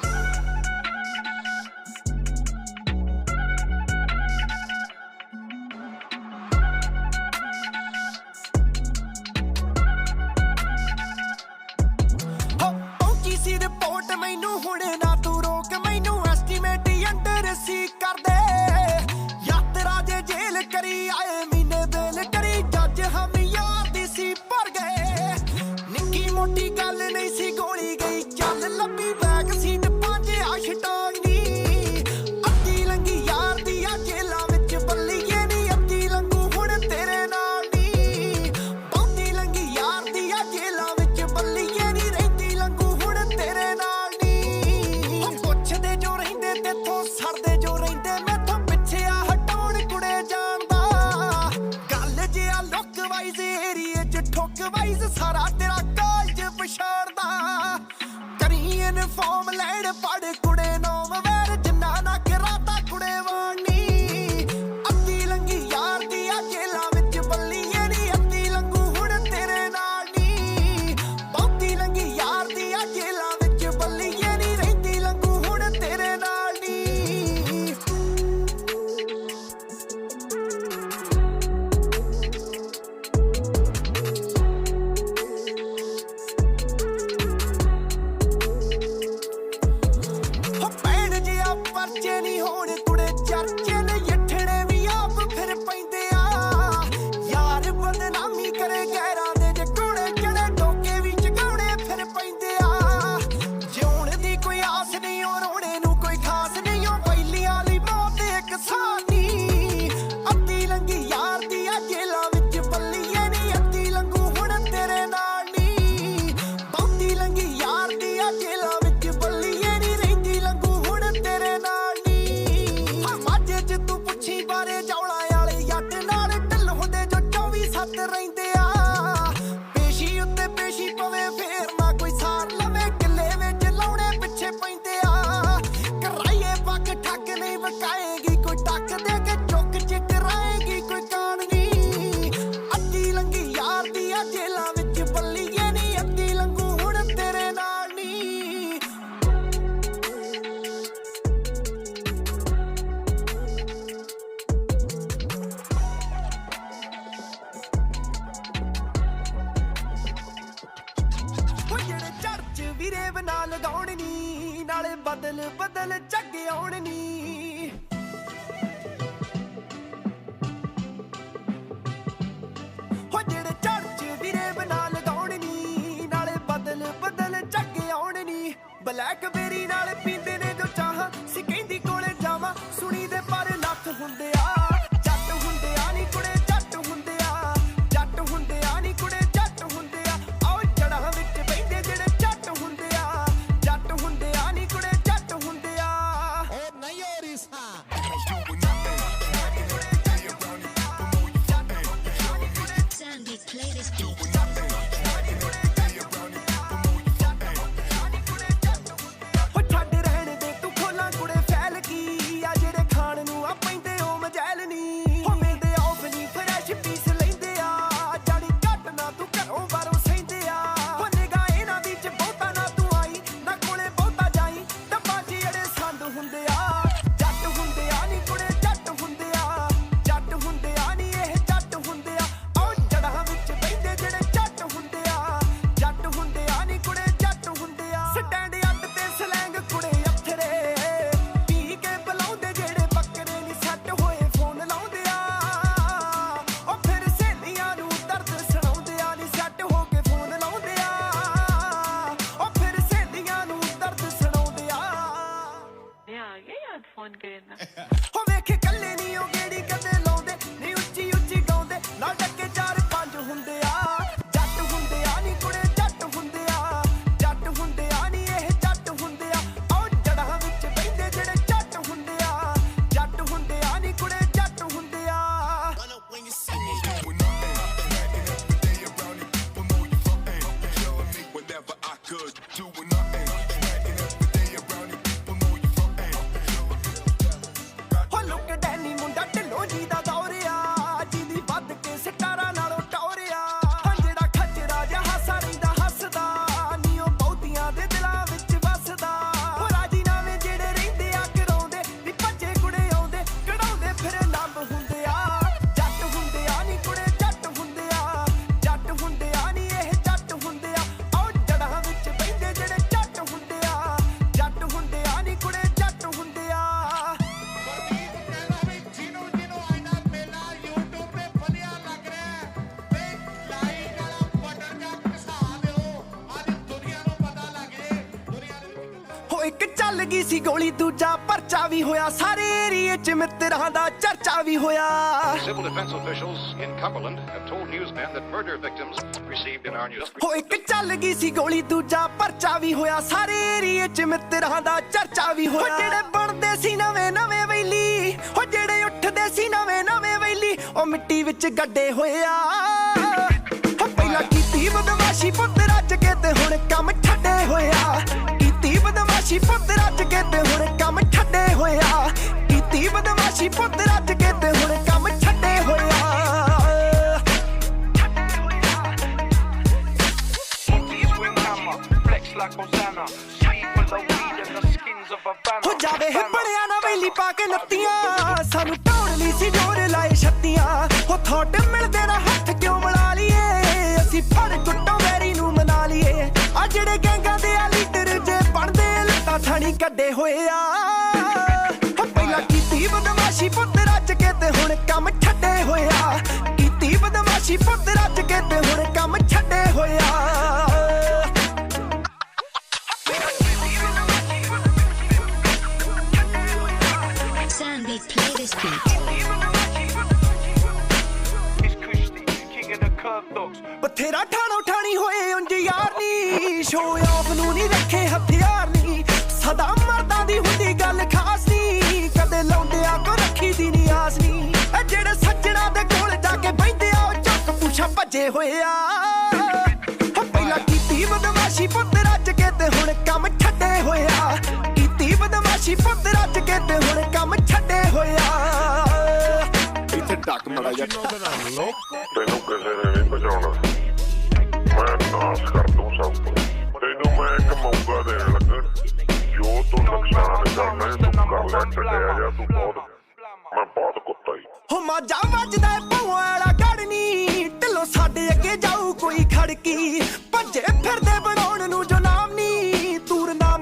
ਲਗਾਉਣ ਨੀ ਨਾਲੇ ਬਦਲ ਬਦਲ ਝੱਗ ਆਉਣ ਨੀ ਹੋ ਜਿਹੜੇ ਝੜ ਚ ਵੀਰੇ ਬਣਾ ਲਗਾਉਣ ਨੀ ਨਾਲੇ ਬਦਲ ਬਦਲ ਝੱਗ ਆਉਣ ਨੀ ਬਲੈਕਬੇਰੀ ਨਾਲ ਪੀਂਦੇ ਨੇ ਜੋ ਚਾਹਾਂ ਸੀ ਕਹਿੰਦੀ ਕੋਲੇ ਜਾਵਾਂ ਸੁਣੀ ਦੇ ਪਰ ਲੱਖ ਹੁੰਦੇ ਆ ਜੱਟ ਹੁੰਦੇ ਆ ਨੀ ਕੁੜੇ ਜੱਟ ਹੁੰਦੇ ਆ ਜੱਟ ਹੁੰਦੇ ਆ ਨੀ ਕੁੜੇ ਜੱਟ ਹੁੰਦੇ ਆ ਆਓ ਜੜਾਂ ਵਿੱਚ ਬੈਠੇ ਜਿਹੜੇ ਜੱਟ ਹੁੰਦੇ ਆ ਜੱਟ ਹੁੰਦੇ ਆ ਨੀ ਕੁੜੇ ਜੱਟ ਹੁੰਦੇ ਆ ਓ ਨਹੀਂ ਹੋ ਰਹੀ ਸਾ Sandy, play this beat. ਹੋ ਛੱਡ ਰਹਿਣ ਦੇ ਤੂੰ ਖੋਲਾਂ ਕੁੜੇ ਫੈਲ ਕੀ ਆ ਜਿਹੜੇ ਖਾਣ ਨੂੰ ਆ ਪੈਂਦੇ ਉਹ ਮਜੈਲ ਨੀ ਹੋ ਵੇਂਦੇ ਆਫ ਨੀ ਫਰੈਸ਼ ਪੀਸ ਲੈਂਦੇ ਆ ਜੜੀ ਘੱਟ ਨਾ ਤੂੰ ਘਰੋਂ ਬਾਹਰੋਂ ਸਹਿੰਦੇ ਆ ਹੋ ਨਿਗਾਹ ਇਹਨਾਂ ਵਿੱਚ ਬਹੁਤਾ ਨਾ ਤੂੰ ਆਈ ਨਾ ਕੋਲੇ ਬਹੁਤਾ ਜਾਈ ਡੱਬਾ ਚ ਜਿਹੜੇ ਸੰਦ ਹੁੰਦੇ ਆ ਜੱਟ ਹੁੰਦੇ ਆ ਨੀ ਕੁੜੇ ਜੱਟ ਹੁੰਦੇ ਆ ਜੱਟ ਹੁੰਦੇ ਆ ਨੀ ਇਹ ਜੱਟ ਹੁੰਦੇ ਆ ਆਓ ਜੜਾਂ ਵਿੱਚ ਬੈਠੇ ਜਿਹੜੇ ਜੱਟ ਹੁੰਦੇ ਆ ਜੱਟ ਹੁੰਦੇ ਆ ਨੀ ਕੁੜੇ ਜੱਟ ਹੁੰਦੇ ਆ ਸਟੈਂਡ ਅੱਡ ਤੇ ਸਲੈਂਗ ਕੁੜੇ ਅਥਰੇ ਪੀ ਕੇ ਬੁਲਾਉਂਦੇ ਜਿਹੜੇ ਬੱਕਰੇ ਨੀ ਸੱਟ ਹੋਏ ਫੋਨ ਲਾਉਂਦੇ ਆ ਉਹ ਫਿਰ ਸਹੇਲੀਆਂ ਨੂੰ ਦਰਦ ਸੁਣਾਉਂਦੇ ਆ ਨੀ ਸੱਟ ਹੋ ਕੇ ਫੋਨ ਲਾਉਂਦੇ ਆ ਉਹ ਫਿਰ ਸਹੇਲੀਆਂ ਨੂੰ ਦਰਦ ਸੁਣਾਉਂਦੇ ਆ Ja, had fun getting ਹੋ ਵੇਖ ਕੱਲੇ ਨੀ ਉਹ ਗੇੜੀ ਕਦੇ ਲਾਉਂਦੇ ਨੀ ਉੱਚੀ ਉੱਚੀ ਗਾਉਂਦੇ ਨਾਲ ਡੱਕੇ 4-5 ਹੁੰਦੇ ਆ ਜੱਟ ਹੁੰਦੇ ਆ ਨੀ ਕੁੜੇ ਜੱਟ ਹੁੰਦੇ ਆ ਜੱਟ ਹੁੰਦੇ ਆ ਨੀ ਇਹ ਜੱਟ ਹੁੰਦੇ ਆ ਆਓ ਜੜਾਂ ਵਿੱਚ ਬੈਠੇ ਜਿਹੜੇ ਜੱਟ ਹੁੰਦੇ ਆ ਜੱਟ ਹੁੰਦੇ ਆ ਨੀ ਕੁੜੇ ਜੱਟ ਹੁੰਦੇ ਆ ਹੋ ਲੁੱਕ ਡੈਨੀ ਮੁੰਡਾ ਢਿੱਲੋਂ ਜੀ ਦਾ ਦੌਰਿਆ ਜਿਹਦੀ ਵੱਧ ਕੇ ਸਟਾਰਾਂ ਨਾਲੋਂ ਟੌਰਿਆ ਹਾਂ ਜਿਹੜਾ ਖੱਚਰਾ ਜਿਹਾ ਹਾਸਾ ਰਹਿੰਦਾ ਹੱਸਦਾ ਨੀ ਉਹ ਬਹੁਤੀਆਂ ਦੇ ਦਿਲਾਂ ਵਿੱਚ ਵੱਸਦਾ ਹੋ ਰਾਜੀਨਾਮੇ ਜਿਹੜੇ ਰਹਿੰਦੇ ਆ ਕਰਾਉਂਦੇ ਵੀ ਭੱਜੇ ਕੁੜੇ ਆਉਂਦੇ ਕਢਾਉਂਦੇ ਫਿਰ ਲੰਬ ਹੁੰਦੇ ਆ ਜੱਟ ਹੁੰਦੇ ਆ ਨੀ ਕੁੜੇ ਜੱਟ ਹੁੰਦੇ ਆ ਜੱਟ ਹੁੰਦੇ ਆ ਨੀ ਇਹ ਜੱਟ ਹੁੰਦੇ ਆ ਆਓ ਜੜਾਂ ਵਿੱਚ ਬੈਠੇ ਜਿਹੜੇ ਜੱਟ ਹੁੰਦੇ ਆ ਜੱਟ ਹੁੰਦੇ ਆ ਨੀ ਕੁੜੇ ਜੱਟ ਹੁੰਦੇ ਆ ਹੋ ਇੱਕ ਚੱਲ ਗਈ ਸੀ ਗੋਲੀ ਦੂਜਾ ਪਰਚਾ ਵੀ ਹੋਇਆ ਸਾਰੇ ਏਰੀਏ 'ਚ ਮਿੱਤਰਾਂ ਦਾ ਚਰਚਾ ਵੀ ਹੋਇਆ Civil defense officials in Cumberland have told newsmen that murder victims received in our news. ਹੋ ਇੱਕ ਚੱਲ ਗਈ ਸੀ ਗੋਲੀ ਦੂਜਾ ਪਰਚਾ ਵੀ ਹੋਇਆ ਸਾਰੇ ਏਰੀਏ 'ਚ ਮਿੱਤਰਾਂ ਦਾ ਚਰਚਾ ਵੀ ਹੋਇਆ ਜਿਹੜੇ ਬਣਦੇ ਸੀ ਨਵੇਂ ਨਵੇਂ ਵੈਲੀ ਹੋ ਜਿਹੜੇ ਉੱਠਦੇ ਸੀ ਨਵੇਂ ਨਵੇਂ ਵੈਲੀ ਉਹ ਮਿੱਟੀ ਵਿੱਚ ਗੱਡੇ ਹੋਏ ਆ ਹੋ ਪਹਿਲਾਂ ਕੀਤੀ ਬਦਮਾਸ਼ੀ ਪੁੱਤ ਰੱਜ ਕੇ ਤੇ ਹੁਣ ਕੰਮ ਛੱਡੇ ਹੋਇਆ ਕੀਤੀ ਬਦਮਾਸ਼ੀ ਪੁੱਤ ਰੱਜ ਕੇ ਤੇ ਹੁਣ ਕੰਮ ਛੱਡੇ ਹੋਇਆ ਕੀਤੀ ਬਦਮਾਸ਼ੀ ਪੁੱਤ ਰੱਜ ਕੇ ਤੇ ਹੁਣ ਕੰਮ ਛੱਡੇ ਹੋਇਆ ਹੋ ਜਾਵੇ ਬਣਿਆ ਨਾ ਵੈਲੀ ਪਾ ਕੇ ਨੱਤੀਆਂ ਸਾਨੂੰ ਢਾਉਣ ਲਈ ਸੀ ਜੋਰ ਲਾਏ ਛੱਤੀਆਂ ਹੋ ਥੋਟ ਮਿਲਦੇ ਨਾ ਹੱਥ ਕਿਉਂ ਮਿਲਾ ਲਈਏ ਅਸੀਂ ਫੜ ਟੁੱਟੋ ਵੈਰੀ ਨੂੰ ਮਨਾ ਲਈਏ ਆ ਜਿਹੜੇ ਗੈਂਗਾਂ ਦੇ ਆ ਲੀਡਰ ਜੇ ਬਣਦੇ ਲੱਤਾਂ ਥਾਣੀ ਕੱਢੇ ਹੋਏ ਆ ਹੋ ਪਹਿਲਾਂ ਕੀਤੀ ਬਦਮਾਸ਼ੀ ਪੁੱਤ ਰੱਜ ਕੇ ਤੇ ਹੁਣ ਕੰਮ ਛੱਡੇ ਹੋਇਆ ਕੀਤੀ ਬਦਮਾਸ਼ੀ ਪੁੱਤ ਰੱਜ ਕੇ ਤੇ ਹੁਣ ਕੰਮ ਛੱਡੇ ਹੋਇਆ Sandy, play this beat. ਬਥੇਰਾ ਠਾਣੋ ਠਾਣੀ ਹੋਏ ਉਂਝ ਯਾਰ ਨੀ ਸ਼ੋ ਆਫ ਨੂੰ ਨਹੀਂ ਰੱਖੇ ਹਥਿਆਰ ਨੀ ਸਦਾ ਮਰਦਾਂ ਦੀ ਹੁੰਦੀ ਗੱਲ ਖਾਸ ਨੀ ਕਦੇ ਲਾਉਂਦਿਆਂ ਕੋ ਰੱਖੀ ਦੀ ਨੀ ਆਸ ਨੀ ਇਹ ਜਿਹੜੇ ਸੱਜਣਾ ਦੇ ਕੋਲ ਜਾ ਕੇ ਬੈਠੇ ਆ ਉਹ ਚੱਕ ਪੁੱਛਾਂ ਭੱਜੇ ਹੋਏ ਆ ਹੋ ਪਹਿਲਾਂ ਕੀਤੀ ਬਦਮਾਸ਼ੀ ਪੁੱਤ ਰੱਜ ਕੇ ਤੇ ਹੁਣ ਕੰਮ ਛੱਡੇ ਹੋਇਆ ਕੀਤੀ ਬਦਮਾਸ਼ੀ ਪੁੱਤ ਰੱਜ ਕੇ ਤੇ ਹੁਣ ਕੰਮ ਛੱਡੇ ਹੋਇਆ ਇੱਥੇ ਡੱਕ ਮੜਾ ਜਾ ਤੈਨੂੰ ਕਿਸੇ ਨੇ ਨਹੀਂ ਬਚਾਉਣਾ ਮੈਂ ਨਾਸ ਕਰ ਦੂੰ ਸਭ ਕੁਝ ਤੈਨੂੰ ਮੈਂ ਇੱਕ ਮੌਕਾ ਦੇਣ ਲੱਗਾ ਜੋ ਤੂੰ ਨੁਕਸਾਨ ਕਰਨਾ ਹੈ ਤੂੰ ਕਰ ਲੈ ਛੱਡਿਆ ਜਾ ਤੂੰ ਮੈਂ ਬਹੁਤ ਕੁੱਤਾ ਹੀ ਹੋ ਮਾਜਾ ਵੱਜਦਾ ਭੌਂ ਵਾਲਾ ਗੜਨੀ ਢਿੱਲੋਂ ਸਾਡੇ ਅੱਗੇ ਜਾਊ ਕੋਈ ਖੜਕੀ ਭੱਜੇ ਫਿਰਦੇ ਬਣਾਉਣ ਨੂੰ ਜੋ ਨਾਮ ਨੀ ਤੂਰ ਨਾਮ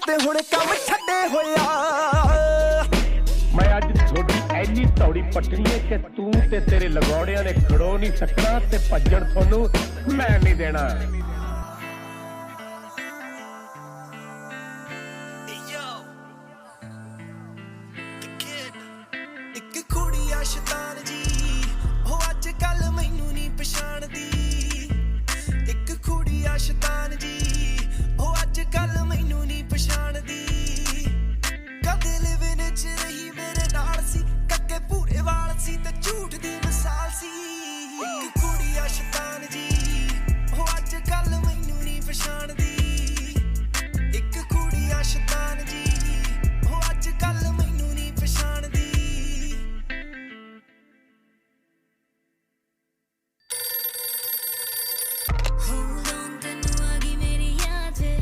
ਤੇ ਹੁਣ ਕੰਮ ਛੱਡੇ ਹੋਇਆ। ਮੈਂ ਅੱਜ ਤੁਹਾਡੀ ਐਨੀ ਤੌੜੀ ਪੱਟਣੀ ਹੈ ਕਿ ਤੂੰ ਤੇ ਤੇਰੇ ਲਗੌੜਿਆਂ ਨੇ ਖੜੋ ਨਹੀਂ ਸਕਣਾ ਤੇ ਭੱਜਣ ਤੁਹਾਨੂੰ ਮੈਂ ਨਹੀਂ ਦੇਣਾ। ਇੱਕ ਕੁੜੀ ਆ ਸ਼ੈਤਾਨ ਜੀ, ਉਹ ਅੱਜ ਕੱਲ ਮੈਨੂੰ ਨਹੀਂ ਪਛਾਣਦੀ। ਇੱਕ ਕੁੜੀ ਆ ਸ਼ੈਤਾਨ ਜੀ, ਉਹ ਅੱਜ ਕੱਲ ਮੈਨੂੰ ਨਹੀਂ ਪਛਾਣਦੀ। ਕਦੇ ਲਿਵਨ ਚ ਰਹੀ ਮੇਰੇ ਨਾਲ ਸੀ, ਕੱਕੇ ਪੂਰੇ ਵਾਲ ਸੀ ਤੇ ਝੂਠ ਦੀ ਮਿਸਾਲ ਸੀ। ਇੱਕ ਕੁੜੀ ਆ ਸ਼ੈਤਾਨ ਜੀ, ਉਹ ਅੱਜ ਕੱਲ ਮੈਨੂੰ ਨਹੀਂ ਪਛਾਣਦੀ। ਇੱਕ ਕੁੜੀ ਆ ਸ਼ੈਤਾਨ ਜੀ, ਉਹ ਅੱਜ ਕੱਲ ਮੈਨੂੰ ਨਹੀਂ ਪਛਾਣਦੀ। Hold on, ਤੈਨੂੰ ਆ ਗਈ ਮੇਰੀ ਯਾਦ ਵੇ,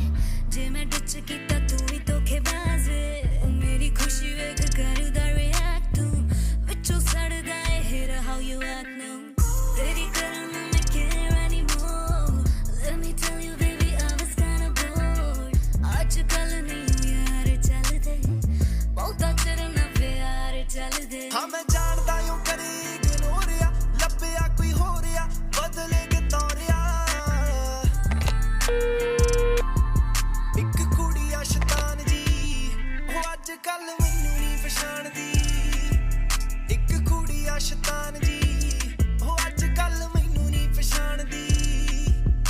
ਜੇ ਮੈਂ ਟੱਚ ਕੀਤਾ ਤੂੰ ਵੀ ਧੋਖੇਬਾਜ਼ ਵੇ। ਉਹ ਮੇਰੀ ਖੁਸ਼ੀ ਵੇਖ ਕਰਦਾ react ਤੂੰ, ਵਿੱਚੋਂ ਸੜਦਾ ਏ hear how you act now। ਤੇਰੀ ਕਰਨ ਨੂੰ ਮੈਂ care anymore। Let me tell you baby I was kinda bored। ਅੱਜ ਕੱਲ ਨਹੀਂ ਯਾਰ ਚੱਲਦੇ, ਬਹੁਤਾ ਚਿਰ ਨਾ ਪਿਆਰ ਚੱਲਦੇ। ਹਾਂ ਮੈਂ ਜਾਣਦਾ ਓ ਕਰੇ ignore ਆ, ਲੱਭਿਆ ਕੋਈ ਹੋਰ ਆ ਬਦਲੇ ਕੇ ਤੋਰਿਆ। ਇੱਕ ਕੁੜੀ ਆ ਸ਼ੈਤਾਨ ਜੀ, ਉਹ ਅੱਜ ਕੱਲ ਮੈਨੂੰ ਨਹੀਂ ਪਛਾਣਦੀ। ਇੱਕ ਕੁੜੀ ਆ ਸ਼ੈਤਾਨ ਜੀ, ਉਹ ਅੱਜ ਕੱਲ ਮੈਨੂੰ ਨਹੀਂ ਪਛਾਣਦੀ।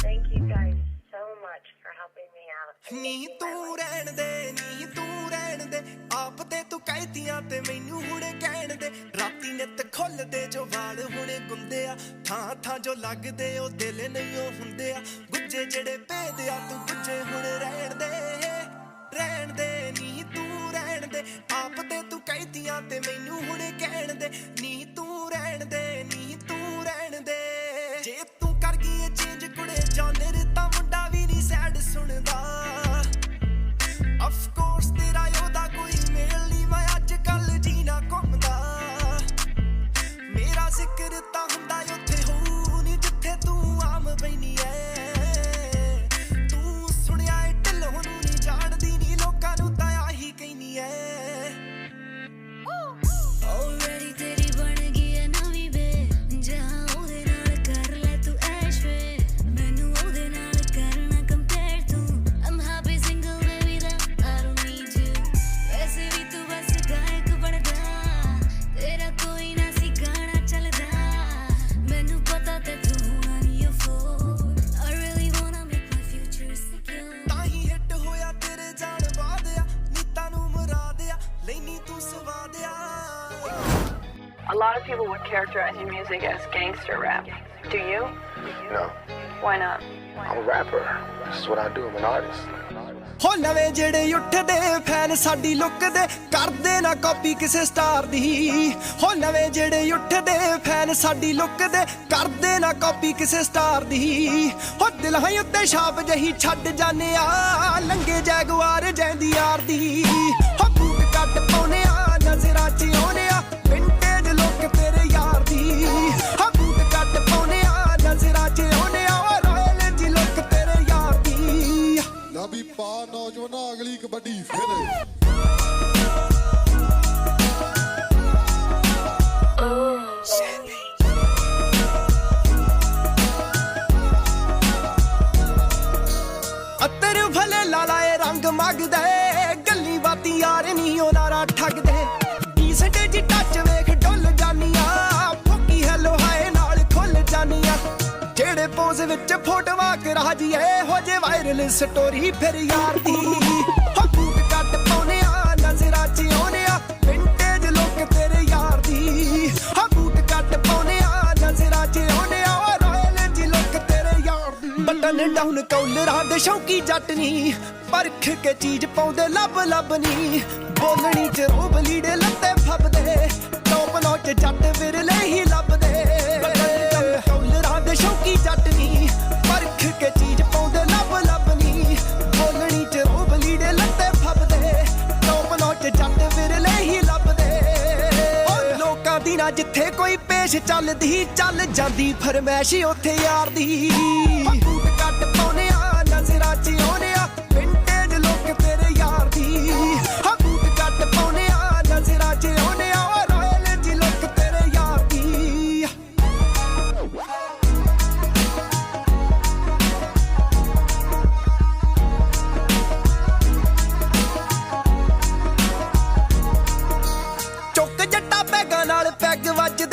Thank you guys so much for helping me out. ਨੀ ਤੂੰ ਰਹਿਣ ਦੇ, ਨੀ ਤੂੰ ਰਹਿਣ ਦੇ, ਆਪ ਤੇ ਤੂੰ ਕਹਿਤੀਆਂ ਤੇ ਮੈਨੂੰ ਹੁਣੇ ਕਹਿਣ ਦੇ। ਰਾਤੀ ਨਿੱਤ ਖੁੱਲਦੇ ਜੋ ਵਾਲ ਹੁਣੇ ਗੁੰਦੇ ਆ, ਥਾਂ ਥਾਂ ਜੋ ਲੱਗਦੇ ਉਹ ਦਿਲ ਨਹੀਂ ਉਹ ਹੁੰਦੇ ਆ। ਗੁੱਜੇ ਜਿਹੜੇ ਭੇਦ ਆ ਤੂੰ ਗੁੱਜੇ ਹੁਣ ਰਹਿਣ ਦੇ, ਰਹਿਣ ਦੇ। ਨੀ ਤੂੰ ਰਹਿਣ ਦੇ, ਆਪ ਤੇ ਤੂੰ ਕਹਿਤੀਆਂ ਤੇ ਮੈਨੂੰ ਹੁਣੇ ਕਹਿਣ ਦੇ। ਨੀ ਤੂੰ ਰਹਿਣ ਦੇ, ਨੀ ਤੂੰ ਰਹਿਣ ਦੇ। ਜੇ ਤੂੰ ਕਰ ਗਈ ਏ ਚੇਂਜ ਕੁੜੇ ਜਾਨਰ, ਤਾਂ ਮੁੰਡਾ ਵੀ ਨਹੀਂ ਸੈਡ ਸੁਣਦਾ। Of course ਤੇਰਾ ਉਹਦਾ ਕੋਈ ਮੇਲ ਨਹੀਂ, ਮੈਂ ਅੱਜ ਕੱਲ ਜੀਣਾ ਘੁੰਮਦਾ। ਮੇਰਾ ਜ਼ਿਕਰ ਤਾਂ ਹੁੰਦਾ ਉੱਥੇ ਹੋਊ ਨੀ ਜਿੱਥੇ ਤੂੰ ਆਮ ਬੈਨੀ ਐ। ਤੂੰ ਸੁਣਿਆ ਏ ਢਿੱਲੋਂ ਨੂੰ ਨਹੀਂ ਜਾਣਦੀ, ਨੀ ਲੋਕਾਂ ਨੂੰ ਤਾਂ ਆਹੀ ਕਹਿਨੀ ਐ। Already ਤੇਰੀ ਬਣ ਗਈ ਐ ਨਵੀਂ ਵੇ, ਜਹਾਂ ਉਹਦੇ ਨਾਲ ਕਰ ਲੈ ਤੂੰ ਐਸ਼ ਵੇ। ਮੈਨੂੰ ਉਹਦੇ ਨਾਲ ਕਰਨਾ compare ਤੂੰ। I'm happy single baby that I don't need you। ਵੈਸੇ ਵੀ ਤੂੰ ਬਸ ਗਾਇਕ ਬਣਦਾ, ਤੇਰਾ ਕੋਈ ਨਾ ਸੀ ਗਾਣਾ ਚੱਲਦਾ। ਮੈਨੂੰ ਪਤਾ ਤੇ ਤੂੰ ਹੋਣਾ ਨਹੀਂ afford। I really wanna make my future secure। ਤਾਂ ਹੀ ਹਿੱਟ ਹੋਇਆ ਤੇਰੇ ਜਾਣ ਬਾਦ ਆ, ਨੀਤਾਂ ਨੂੰ ਮੁਰਾਦ ਆ, ਲੈਨੀ ਤੂੰ ਸਵਾਦ ਆ। A lot of people would characterize your music as gangster rap. Do you? No, Why not? I'm a rapper. This is what I do. I'm an artist. ਹੋ ਨਵੇਂ ਜਿਹੜੇ ਉੱਠਦੇ ਫੈਨ ਸਾਡੀ ਲੁੱਕ ਦੇ, ਕਰਦੇ ਨਾ ਕਾਪੀ ਕਿਸੇ ਸਟਾਰ ਦੀ। ਹੋ ਨਵੇਂ ਜਿਹੜੇ ਉੱਠਦੇ ਫੈਨ ਸਾਡੀ ਲੁੱਕ ਦੇ, ਕਰਦੇ ਨਾ ਕਾਪੀ ਕਿਸੇ ਸਟਾਰ ਦੀ। ਹੋ ਦਿਲਾਂ ਉੱਤੇ ਛਾਪ ਜਹੀ ਛੱਡ ਜਾਨੇ ਆ, ਲੰਗੇ ਜੈਗੁਆਰ ਜੈਂਦੀ ਯਾਰ ਦੀ। ਹੋ ਬੂਟ ਕੱਟ ਪਾਉਨੇ ਆ, ਨਜ਼ਰਾਂ 'ਚ ਆਉਨੇ ਆ, ਵਿੰਟੇਜ ਲੁੱਕ ਤੇਰੇ ਯਾਰ ਦੀ। ਹੋ ਬੂਟ ਕੱਟ ਪਾਉਨੇ ਆ, ਨਜ਼ਰਾਂ 'ਚ ਆਉਨੇ ਆ, ਰਾਇਲ ਜੀ ਲੁੱਕ ਤੇਰੇ ਯਾਰ ਦੀ। ਨਾ ਵੀ ਪਾ ਨੌਜਵਾਨਾਂ ਅਗਲੀ ਕਬੱਡੀ ਫਿਰ। ਅਤਰ ਭਲੇ ਲਾਲਾਏ ਰੰਗ ਮੰਗਦੇ, ਗੱਲੀ ਬਾਤੀ ਯਾਰ ਨਹੀਂ ਉਹ ਨਾਰਾ ਠੱਗਦੇ। ਡੀਸੈਂਟ ਜੀ ਟੱਚ ਵੇਖ ਡੁੱਲ ਜਾਨੀਆਂ, ਫੋਕੀ ਹੈਲੋ ਹਾਏ ਨਾਲ ਖੁੱਲ ਜਾਨੀਆਂ। ਜਿਹੜੇ ਪੋਜ਼ ਵਿੱਚ ਫੋਟੋਆਂ ਕਰਾ ਜੀਏ, ਹੋ ਜੇ ਵਾਇਰਲ ਸਟੋਰੀ ਫਿਰ ਯਾਰ ਦੀ। ਹੋ ਬੂਟ ਕੱਟ ਪਾਉਨੇ ਆ, ਨਜ਼ਰਾਂ 'ਚ ਆਉਨੇ ਆ, ਵਿੰਟੇਜ ਲੁੱਕ ਤੇਰੇ ਯਾਰ ਦੀ। ਹੋ ਬੂਟ ਕੱਟ ਪਾਉਨੇ ਆ, ਨਜ਼ਰਾਂ 'ਚ ਆਉਨੇ ਆ, ਰਾਇਲ ਜੀ ਲੁੱਕ ਤੇਰੇ ਯਾਰ ਦੀ। ਬਟਨ ਡਾਊਨ ਕੌਲਰਾਂ ਦੇ ਸ਼ੌਕੀ ਜੱਟ ਨੀ, ਪਰਖ ਕੇ ਚੀਜ਼ ਪਾਉਂਦੇ ਲੱਭ ਲੱਭ ਨੀ। ਬੋਲਣੀ 'ਚ ਰੋਬ ਲੀੜੇ ਲੱਤੇ ਫੱਬਦੇ, ਟੋਪ ਨੋਚ ਜੱਟ ਵਿਰਲੇ ਹੀ ਲੱਭਦੇ। ਕੌਲਰਾਂ ਦੇ ਸ਼ੌਕੀ ਜੱਟ ਨੀ, ਪਰਖ ਕੇ ਚੀਜ਼ ਪਾਉਂਦੇ ਲੱਭ ਲੱਭ ਨੀ। ਬੋਲਣੀ 'ਚ ਰੋਬ ਲੀੜੇ ਲੱਤੇ ਫੱਬਦੇ, ਟੋਪ ਨੋਚ ਜੱਟ ਵਿਰਲੇ ਹੀ ਲੱਭਦੇ। ਉਹ ਲੋਕਾਂ ਦੀ ਨਾ ਜਿੱਥੇ ਕੋਈ ਪੇਸ਼ ਚੱਲਦੀ, ਚੱਲ ਜਾਂਦੀ ਫਰਮੈਸ਼ ਉੱਥੇ ਯਾਰ ਦੀ। ਬੂਟ ਕੱਟ ਪਾਉਨੇ ਆ, ਨਜ਼ਰਾਂ 'ਚ ਆਉਨੇ ਆ, ਵਿੰਟੇਜ ਲੁੱਕ ਤੇਰੇ ਯਾਰ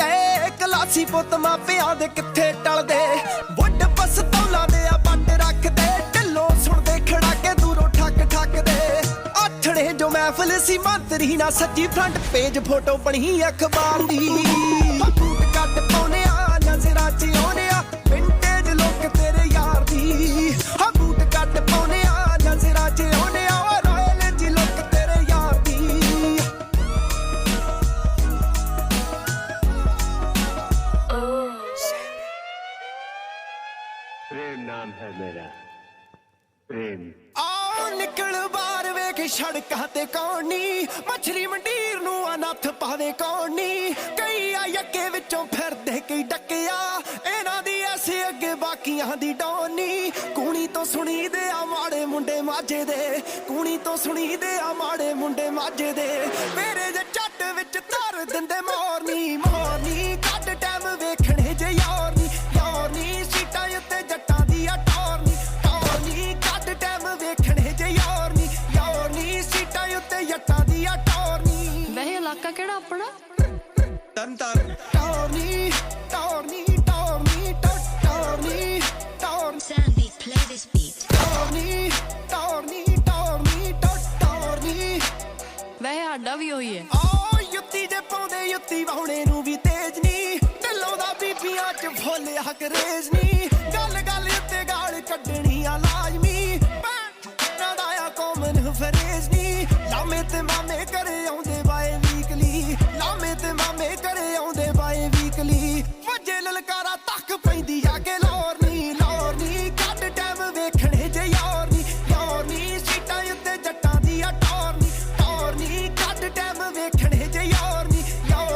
ਗਏ ਕਲਾਸੀ ਪੁੱਤ ਮਾਪਿਆਂ ਦੇ ਕਿੱਥੇ ਟਲਦੇ ਵੱਡ ਪਸਤੌਲਾਂ ਦੇ ਆ ਵੱਟ ਰੱਖਦੇ ਢਿੱਲੋਂ ਸੁਣਦੇ ਖੜਾ ਕੇ ਦੂਰੋਂ ਠੱਕ ਠੱਕਦੇ ਆਠੜੇ ਜੋ ਮਹਿਫਲ ਸੀ ਮੰਤਰੀ ਨਾ ਸੱਜੀ ਫਰੰਟ ਪੇਜ ਫੋਟੋ ਬਣੀ ਅਖਬਾਰ ਦੀ ਬੂਟ ਕੱਟ ਪਾਉਨੇ ਆ ਨਜ਼ਰਾਂ 'ਚ ਆਉਨੇ ਆ ਵਿੰਟੇਜ ਲੋਕ ਤੇਰੇ ਯਾਰ ਦੀ ਹਾਂ ਬੂਟ ਕੱਟ ਪਾਉਨੇ ਆ ਨਜ਼ਰਾਂ 'ਚ ਆਉਨੇ ਆ ਰਾਇਲ ਜੀ ਲੋਕ ਤੇਰੇ ਯਾਰ ਦੀ प्रेम नाम है मेरा प्रेम ਆਓ ਨਿਕਲ ਬਾਹਰ ਵੇਖ ਸੜਕਾਂ ਤੇ ਕੌਣ ਨੀ ਮੱਛਰੀ ਮੰਡੀਰ ਨੂੰ ਅਨੱਥ ਪਾਵੇ ਕੌਣ ਨੀ ਕਈ ਆ ਅੱਗੇ ਵਿੱਚੋਂ ਫਿਰਦੇ ਕਈ ਡੱਕਿਆ ਇਹਨਾਂ ਦੀ ਐਸੇ ਅੱਗੇ ਬਾਕੀਆਂ ਦੀ ਡੌਨੀ ਕੂਣੀ ਤੋਂ ਸੁਣੀਦੇ ਆ ਮਾੜੇ ਮੁੰਡੇ ਮਾਝੇ ਦੇ ਕੂਣੀ ਤੋਂ ਸੁਣੀਦੇ ਆ ਮਾੜੇ ਮੁੰਡੇ ਮਾਝੇ ਦੇ ਮੇਰੇ ਜੇ ਚੱਟ ਵਿੱਚ ਧਰ ਦਿੰਦੇ ਮੋਰਨੀ ਮੋਰਨੀ ਕੱਢ ਟਾਈਮ ਵੇਖਣੇ ਜੇ ਯਾਰ ਨੀ ਸੀਟਾਂ ਉੱਤੇ ਜੱਟਾਂ ਦੀ ਆ ਟੌਰਨੀ ਕੱਢ ਟਾਈਮ ਵੇਖਣੇ ਜੇ ਯਾਰ ਨੀ ਸੀਟਾਂ ਉੱਤੇ ਜੱਟਾਂ ਦੀ ਆ ਟੌਰਨੀ ਵੈਸੇ ਇਲਾਕਾ ਕਿਹੜਾ ਆਪਣਾ Tarn Taran ਟੌਰਨੀ ਟੌਰਨੀ ਟੌਰਨੀ ਟੌਰਨੀ ਟੌਰਨੀ Sandy, play this beat. ਟੌਰਨੀ ਟੌਰਨੀ ਟੌਰਨੀ ਟੌਰਨੀ ਵੈਸੇ ਸਾਡਾ ਵੀ ਉਹੀ ਹੈ ਓ ਯੁੱਤੀ ਜੇ ਪਾਉਂਦੇ ਯੁੱਤੀ ਵਾਹੁਣੇ ਨੂੰ ਵੀ ਤੇਜ ਨੀ ਢਿੱਲੋਂ ਦਾ ਬੀਬੀਆਂ 'ਚ ਫੁੱਲ ਹਕਰੇਜ ਨੀ ਗੱਲ ਗੱਲ ਉੱਤੇ ਗਾਲ ਕੱਢਣੀ ਆ ਲਾਜ਼ਮੀ ਭੈਣਾਂ ਦਾ ਆ ਕਾਮਨ ਫਰੇਜ਼ ਨੀ ਲਾਮੇ ਤੇ ਮਾਮੇ ਘਰੇ ਆਉਂਦੇ ਬਾਏ ਵੀਕਲੀ ਲਾਮੇ ਤੇ ਮਾਮੇ ਘਰੇ ਆਉਂਦੇ ਬਾਏ ਵੀਕਲੀ ਵੱਜੇ ਲਲਕਾਰਾ ਤੱਕ ਪੈਂਦੀ ਆ ਕੇ ਲੋਰਨੀ ਕੱਢ ਟਾਈਮ ਵੇਖਣੇ ਜੇ ਯਾਰ ਨੀ ਸੀਟਾਂ ਉੱਤੇ ਜੱਟਾਂ ਦੀ ਆ ਟੌਰਨੀ ਕੱਢ ਟਾਈਮ ਵੇਖਣੇ ਜੇ ਯਾਰ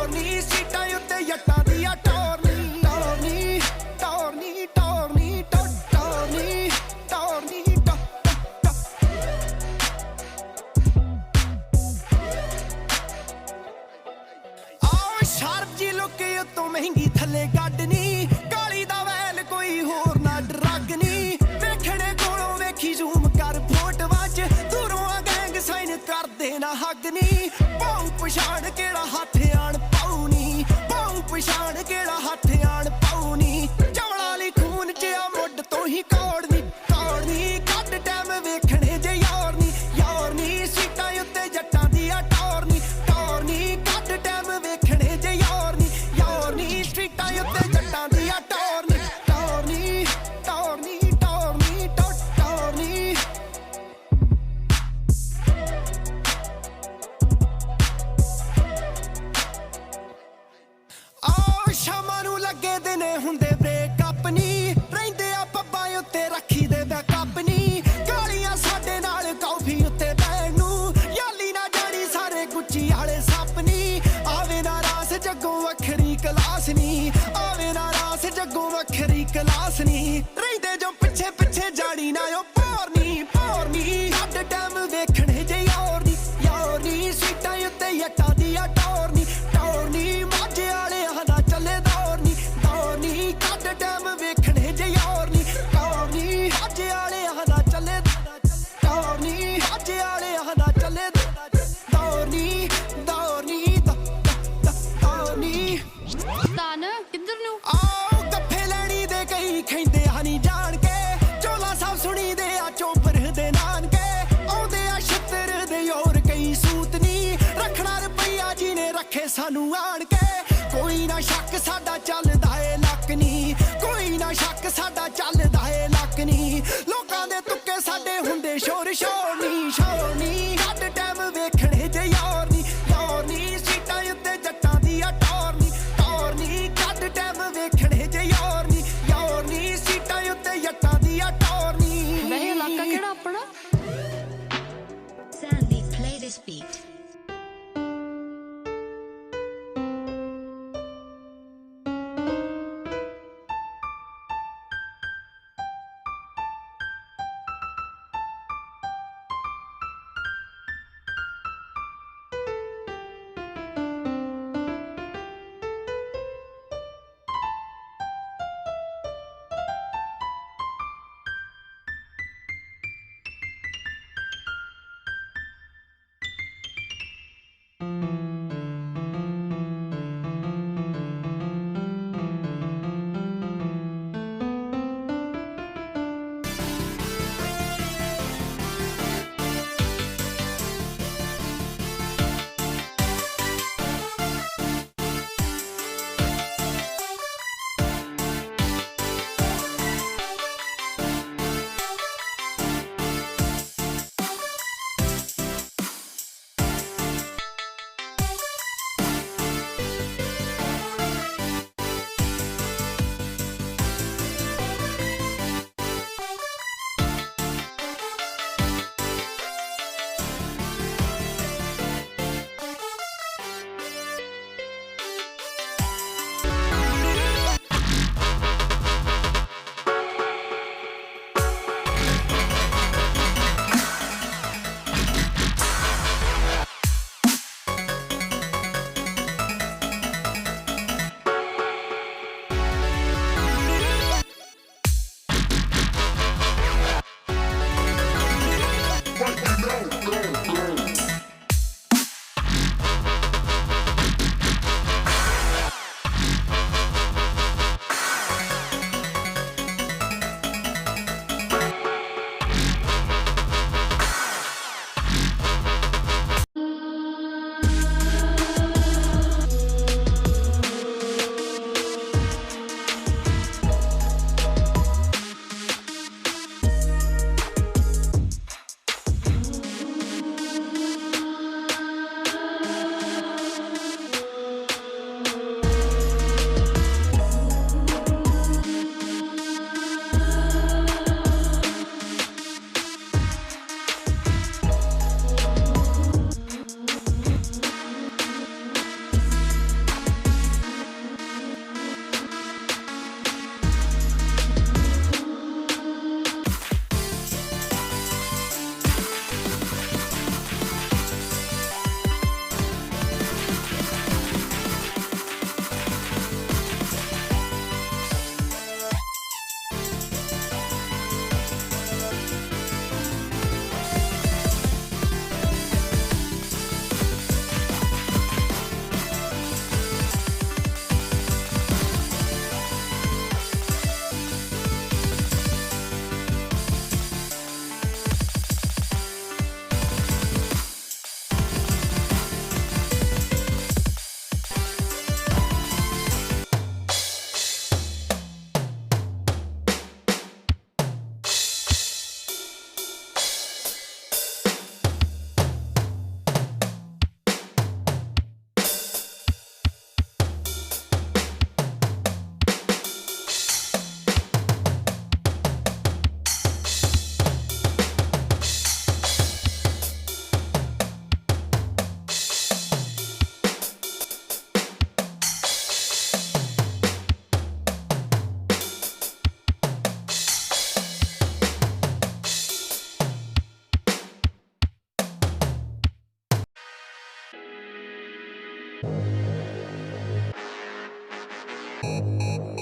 ਨੀ ਸੀਟਾਂ ਉੱਤੇ ਜੱਟਾਂ ਦੀ ਆ ਟੌਰਨੀ ਟੌਰਨੀ ਟੌਰਨੀ ਟੌਰਨੀ ਟੌਰਨੀ ਆਓ ਸ਼ਾਰਪ ਜੀ ਲੁਕੇ ਉਤੋਂ ਮਹਿੰਗੀ ਥੱਲੇ ਗੱਡਨੀ ਕਾਲੀ ਦਾ ਵੈਲ ਕੋਈ ਹੋਰ ਨਾ ਡਰੱਗ ਨੀ ਵੇਖਣੇ ਕੋਲੋਂ ਵੇਖੀ ਜ਼ੂਮ ਕਰ ਫੋਟੋਆਂ 'ਚ ਦੂਰੋਂ ਆ ਗੈਂਗ ਸਾਈਨ ਕਰਦੇ ਨਾ ਹੱਗ ਨੀ ਪਾਉ ਪਛਾਣ ਕਿਹੜਾ ਹੱਥ ਆਣ ਪਾਉ ਨੀ ਪਾਉ ਪਛਾਣ ਕਿਹੜਾ ਹੱਥ ਆਣ ਪਾਉ ਨੀ ਚਵਲਾ ਲਈ ਖੂਨ 'ਚ ਆ ਮੁੱਢ ਤੋਂ ਹੀ ਕੌੜਨੀ ਕੱਢ ਟਾਈਮ ਵੇਖਣੇ ਜੇ ਯਾਰ ਨੀ ਸੀਟਾਂ ਉੱਤੇ ਜੱਟਾਂ ਦੀ ਆ ਟੌਰਨੀ ਕੱਢ ਟਾਈਮ ਵੇਖਣੇ ਜੇ ਯਾਰ ਨੀ ਸੀਟਾਂ ਉੱਤੇ ਜੱਟਾਂ ਦੀ ਆ ਟੌਰਨੀ ਆਓ ਸ਼ਾਮਾਂ ਨੂੰ ਲੱਗੇ ਦਿਨੇ ਹੁੰਦੇ ਬ੍ਰੇਕਅਪ ਨੀ ਰਹਿੰਦੇ ਆ ਪੱਬਾਂ ਉੱਤੇ ਰੱਖੀ ਦੇ ਬੈਕਅਪ ਨੀ ਗਾਲੀਆਂ ਸਾਡੇ ਨਾਲ ਕਾਫੀ ਉੱਤੇ ਬੈਣ ਨੂੰ ਯਾਲੀ ਨਾ ਜਾਣੀ ਸਾਰੇ ਗੁੱਚੀ ਵਾਲੇ ਸੱਪ ਨੀ ਆਵੇ ਨਾ ਰਾਸ ਜੱਗੋਂ ਵੱਖਰੀ ਕਲਾਸ ਨੀ ਆਵੇ ਨਾ ਰਾਸ ਜੱਗੋਂ ਵੱਖਰੀ ਕਲਾਸ ਨੀ ਰਹਿੰਦੇ ਜੋ ਪਿੱਛੇ ਪਿੱਛੇ ਜਾਣੀ ਨਾ ਉਹ ਭੋਰਨੀ ਕੱਢ ਟਾਈਮ ਵੇਖਣੇ ਜੇ ਯਾਰ ਨੀ ਸੀਟਾਂ ਉੱਤੇ ਜੱਟਾਂ ਦੀ ਆ ਟੌਰਨੀ ਮਾਝੇ ਵਾਲਿਆਂ ਦਾ ਚੱਲੇ ਦੌਰਨੀ ਕੱਢ ਟਾਈਮ ਵੇਖਣੇ ਜੇ ਯਾਰ ਨੀ ਮਾਝੇ ਵਾਲਿਆਂ ਦਾ ਚੱਲੇ ਦੌਰਨੀ ਮਾਝੇ ਵਾਲਿਆਂ ਦਾ ਚੱਲੇ ਦੌਰਨੀ ਤਾਨ ਕਿੱਧਰ ਨੂੰ ਆਓ ਗੱਫੇ ਲੈਣੀ ਦੇ ਕਈ ਖੈਂਦੇ ਹਨੀ ਜਾਣ ਕੇ ਚੋਲਾ ਸਭ ਸੁਣੀ ਦੇ ਆ ਚੋਪਰ ਦੇ ਨਾਨਕੇ ਆਉਂਦੇ ਆ ਛਿੱਤਰ ਦੇ ਹੋਰ ਕਈ ਸੂਤ ਨੀ ਰੱਖਣਾ ਰੁਪਈਆ ਜੀ ਨੇ ਰੱਖੇ ਸਾਨੂੰ ਆਣ ਕੇ ਕੋਈ ਨਾ ਸ਼ੱਕ ਸਾਡਾ ਚੱਲਦਾ ਏ ਲੱਕ ਨੀ ਕੋਈ ਨਾ ਸ਼ੱਕ ਸਾਡਾ ਚੱਲਦਾ ਏ ਲੱਕ ਨੀ ਲੋਕਾਂ ਦੇ ਤੁੱਕੇ ਸਾਡੇ ਹੁੰਦੇ ਸ਼ੋਰ ਸ਼ੋਰਨੀ ਕੱਢ ਟਾਈਮ ਵੇਖਣੇ ਜੇ ਯਾਰ ਨੀ ਸੀਟਾਂ ਉੱਤੇ ਜੱਟਾਂ ਦੀ ਆ ਟੌਰਨੀ ਕੱਢ ਟਾਈਮ ਵੇਖਣੇ ਜੇ ਯਾਰ ਨੀ ਸੀਟਾਂ ਉੱਤੇ ਜੱਟਾਂ ਦੀ ਆ ਟੌਰਨੀ ਵੈਸੇ ਇਲਾਕਾ ਕਿਹੜਾ ਆਪਣਾ Sandy, play this beat. you